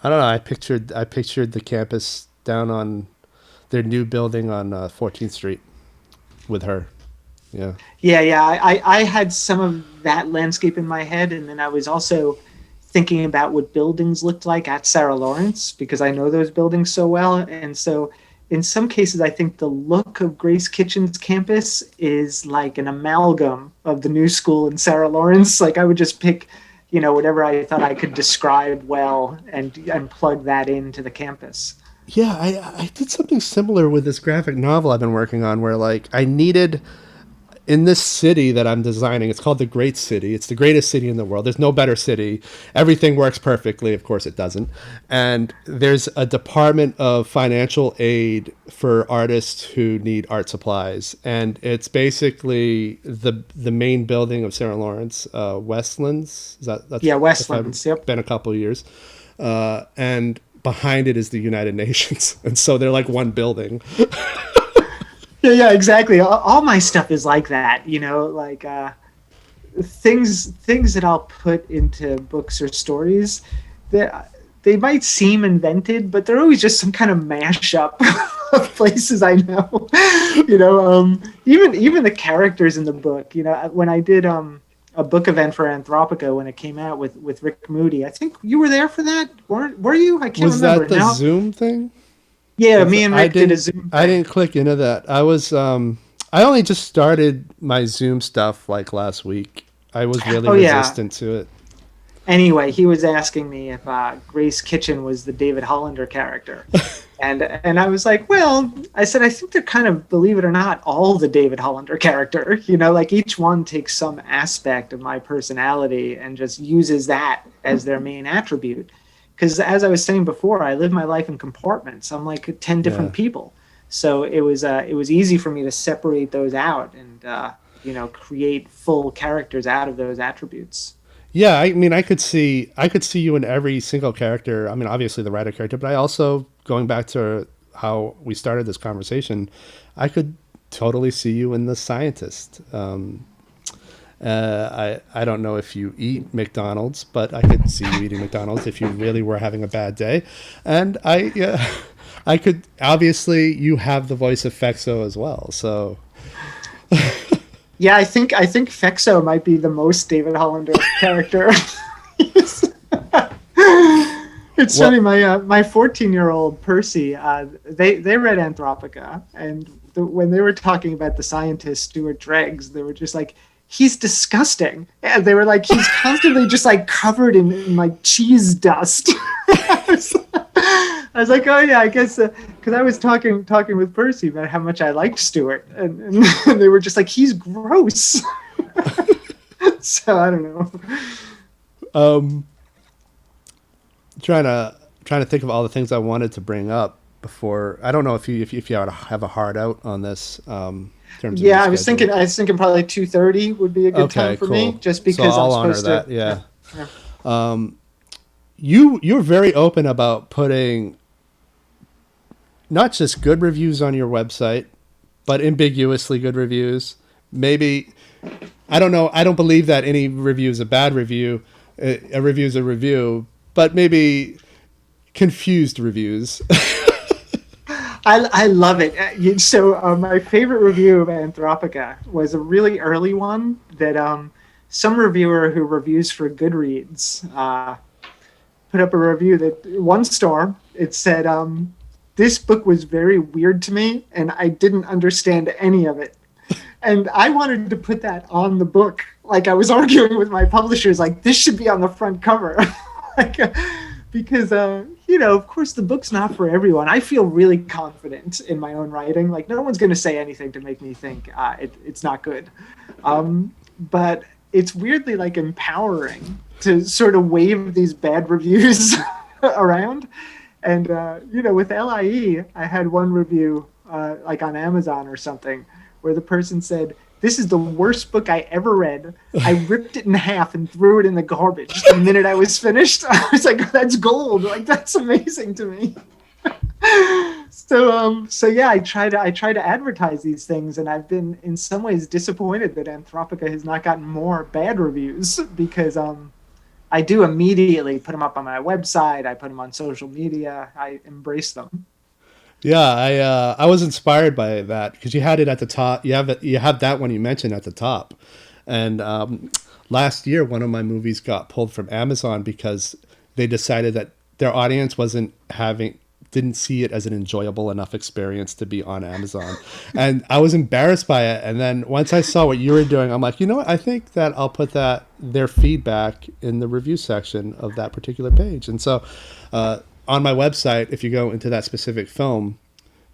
Speaker 1: I don't know. I pictured the campus down on their new building on 14th Street. With her. Yeah. I had some of that landscape in my head, and then I was also thinking about what buildings looked like at Sarah Lawrence, because I know those buildings so well. And so
Speaker 2: in some cases, I think the look of Grace Kitchen's campus is like an amalgam of the new school in Sarah Lawrence. Like I would just pick, whatever I thought I could describe well and plug that into the campus.
Speaker 1: Yeah, I did something similar with this graphic novel I've been working on where like I needed in this city that I'm designing, it's called the Great City. It's the greatest city in the world. There's no better city. Everything works perfectly. Of course, it doesn't. And there's a department of financial aid for artists who need art supplies. And it's basically the main building of Sarah Lawrence, Westlands.
Speaker 2: Yeah, Westlands. Yep.
Speaker 1: Been a couple of years. And behind it is the United Nations. And so they're like one building.
Speaker 2: Yeah, exactly. All my stuff is like that, like things that I'll put into books or stories that they might seem invented, but they're always just some kind of mashup of places I know. Even the characters in the book. When I did a book event for Anthropica when it came out with Rick Moody, I think you were there for that. Were you? I can't remember.
Speaker 1: Was that the Zoom thing?
Speaker 2: Yeah, me and Rick did a Zoom thing.
Speaker 1: I didn't click into that. I only just started my Zoom stuff like last week. I was really resistant to it.
Speaker 2: Anyway, he was asking me if Grace Kitchen was the David Hollander character. and I was like, well, I said, I think they're kind of, believe it or not, all the David Hollander character. Like each one takes some aspect of my personality and just uses that as their main attribute. Because as I was saying before, I live my life in compartments. I'm like 10 different people. So it was easy for me to separate those out and, create full characters out of those attributes.
Speaker 1: Yeah, I mean, I could see you in every single character. I mean, obviously the writer character, but I also, going back to how we started this conversation, I could totally see you in the scientist. I don't know if you eat McDonald's, but I could see you eating McDonald's if you really were having a bad day. And I could, obviously you have the voice of Fexo as well. So
Speaker 2: yeah, I think Fexo might be the most David Hollander character. It's funny. My 14-year-old Percy, they read Anthropica, and when they were talking about the scientist Stuart Dreggs, they were just like, he's disgusting. And they were like, he's constantly just like covered in like cheese dust. I was like, oh yeah, I guess, because I was talking with Percy about how much I liked Stuart, and they were just like, he's gross. So I don't know.
Speaker 1: Trying to think of all the things I wanted to bring up before. I don't know if you have a hard out on this.
Speaker 2: Yeah, I was thinking probably 2:30 would be a good time for me, just because
Speaker 1: so I'll
Speaker 2: I'm supposed
Speaker 1: honor
Speaker 2: to.
Speaker 1: That, yeah. You're very open about putting not just good reviews on your website, but ambiguously good reviews. Maybe, I don't know. I don't believe that any review is a bad review. A review is a review, but maybe confused reviews.
Speaker 2: I love it. So my favorite review of Anthropica was a really early one that some reviewer who reviews for Goodreads put up a review that 1 star. It said, this book was very weird to me and I didn't understand any of it. And I wanted to put that on the book. Like I was arguing with my publishers, like this should be on the front cover. Because, of course the book's not for everyone. I feel really confident in my own writing. Like no one's going to say anything to make me think it's not good. But it's weirdly like empowering to sort of wave these bad reviews around. And, with l.i.e, I had one review like on Amazon or something where the person said, this is the worst book I ever read. I ripped it in half and threw it in the garbage the minute I was finished. I was like, that's gold. Like, that's amazing to me. So yeah, I try to advertise these things, and I've been in some ways disappointed that Anthropica has not gotten more bad reviews because I do immediately put them up on my website. I put them on social media. I embrace them.
Speaker 1: Yeah, I was inspired by that because you had it at the top. You have that one you mentioned at the top, and last year one of my movies got pulled from Amazon because they decided that their audience didn't see it as an enjoyable enough experience to be on Amazon. And I was embarrassed by it. And then once I saw what you were doing, I'm like, you know what? I think that I'll put their feedback in the review section of that particular page. And so on my website, if you go into that specific film,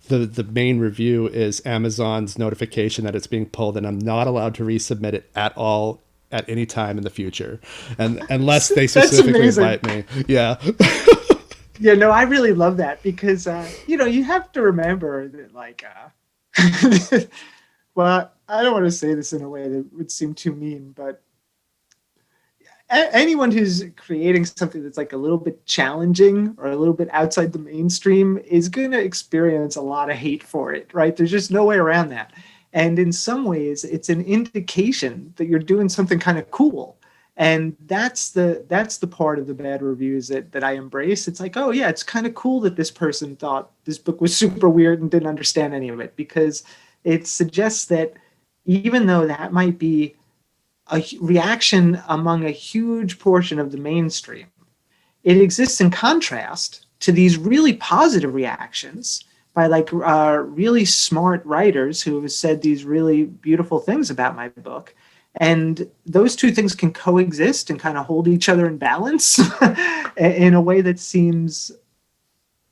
Speaker 1: the main review is Amazon's notification that it's being pulled, and I'm not allowed to resubmit it at all at any time in the future, and unless they specifically invite me. Yeah.
Speaker 2: Yeah, no, I really love that because you have to remember that, like, well, I don't want to say this in a way that would seem too mean, but anyone who's creating something that's like a little bit challenging or a little bit outside the mainstream is going to experience a lot of hate for it, right? There's just no way around that. And in some ways, it's an indication that you're doing something kind of cool. And that's the part of the bad reviews that I embrace. It's like, oh yeah, it's kind of cool that this person thought this book was super weird and didn't understand any of it, because it suggests that even though that might be a reaction among a huge portion of the mainstream, it exists in contrast to these really positive reactions by really smart writers who have said these really beautiful things about my book. And those two things can coexist and kind of hold each other in balance in a way that seems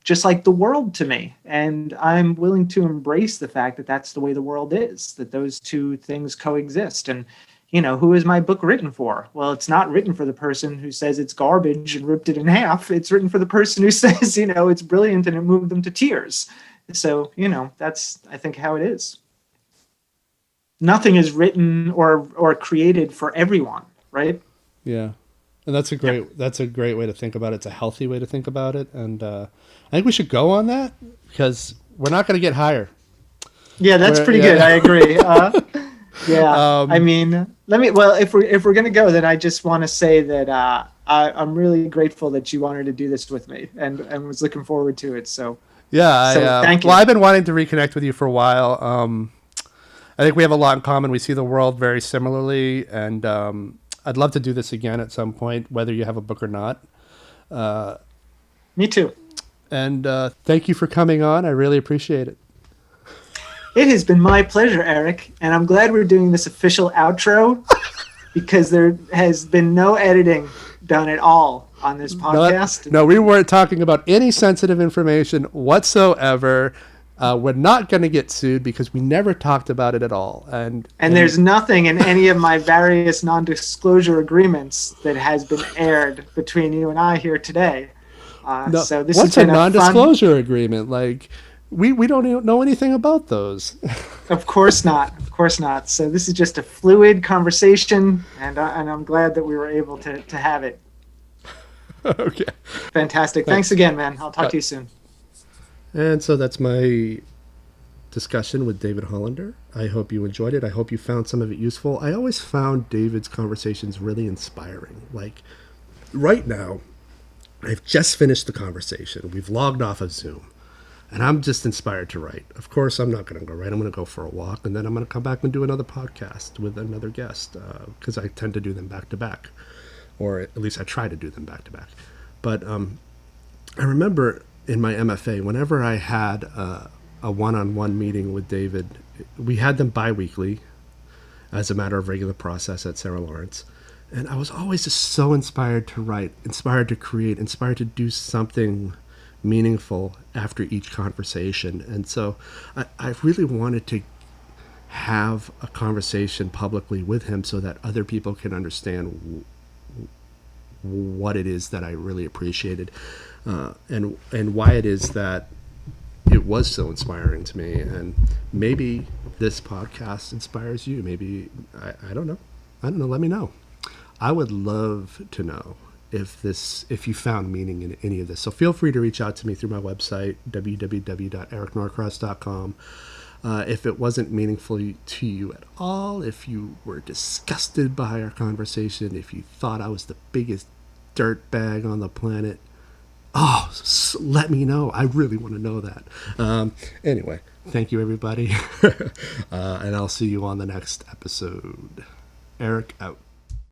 Speaker 2: just like the world to me. And I'm willing to embrace the fact that that's the way the world is, that those two things coexist. And who is my book written for? Well, it's not written for the person who says it's garbage and ripped it in half. It's written for the person who says, it's brilliant and it moved them to tears. So, that's, I think, how it is. Nothing is written or created for everyone, right?
Speaker 1: Yeah. And that's a great way to think about it. It's a healthy way to think about it. And I think we should go on that because we're not going to get higher.
Speaker 2: Yeah, that's pretty good. I agree. Yeah, I mean, if we're going to go, then I just want to say that I'm really grateful that you wanted to do this with me and was looking forward to it. So
Speaker 1: yeah,
Speaker 2: thank you.
Speaker 1: Well, I've been wanting to reconnect with you for a while. I think we have a lot in common. We see the world very similarly, and I'd love to do this again at some point, whether you have a book or not.
Speaker 2: Me too.
Speaker 1: And thank you for coming on. I really appreciate it.
Speaker 2: It has been my pleasure, Eric, and I'm glad we're doing this official outro because there has been no editing done at all on this podcast.
Speaker 1: No, we weren't talking about any sensitive information whatsoever. We're not going to get sued because we never talked about it at all. And
Speaker 2: there's nothing in any of my various non-disclosure agreements that has been aired between you and I here today. So this
Speaker 1: what's a non-disclosure agreement? Like, we don't know anything about those.
Speaker 2: Of course not. Of course not. So this is just a fluid conversation, and I'm glad that we were able to have it.
Speaker 1: Okay.
Speaker 2: Fantastic. Thanks again, man. I'll talk to you soon.
Speaker 1: And so that's my discussion with David Hollander. I hope you enjoyed it. I hope you found some of it useful. I always found David's conversations really inspiring. Like, right now, I've just finished the conversation. We've logged off of Zoom. And I'm just inspired to write. Of course, I'm not going to go write. I'm going to go for a walk, and then I'm going to come back and do another podcast with another guest because I tend to do them back to back, or at least I try to do them back to back. But I remember in my MFA, whenever I had a one-on-one meeting with David, we had them bi-weekly as a matter of regular process at Sarah Lawrence. And I was always just so inspired to write, inspired to create, inspired to do something meaningful after each conversation. And so I really wanted to have a conversation publicly with him so that other people can understand what it is that I really appreciated and why it is that it was so inspiring to me. And maybe this podcast inspires you. Maybe, I don't know. Let me know. I would love to know if you found meaning in any of this. So feel free to reach out to me through my website, www.ericnorcross.com. If it wasn't meaningful to you at all, if you were disgusted by our conversation, if you thought I was the biggest dirtbag on the planet, let me know. I really want to know that. Anyway, thank you, everybody. And I'll see you on the next episode. Eric out.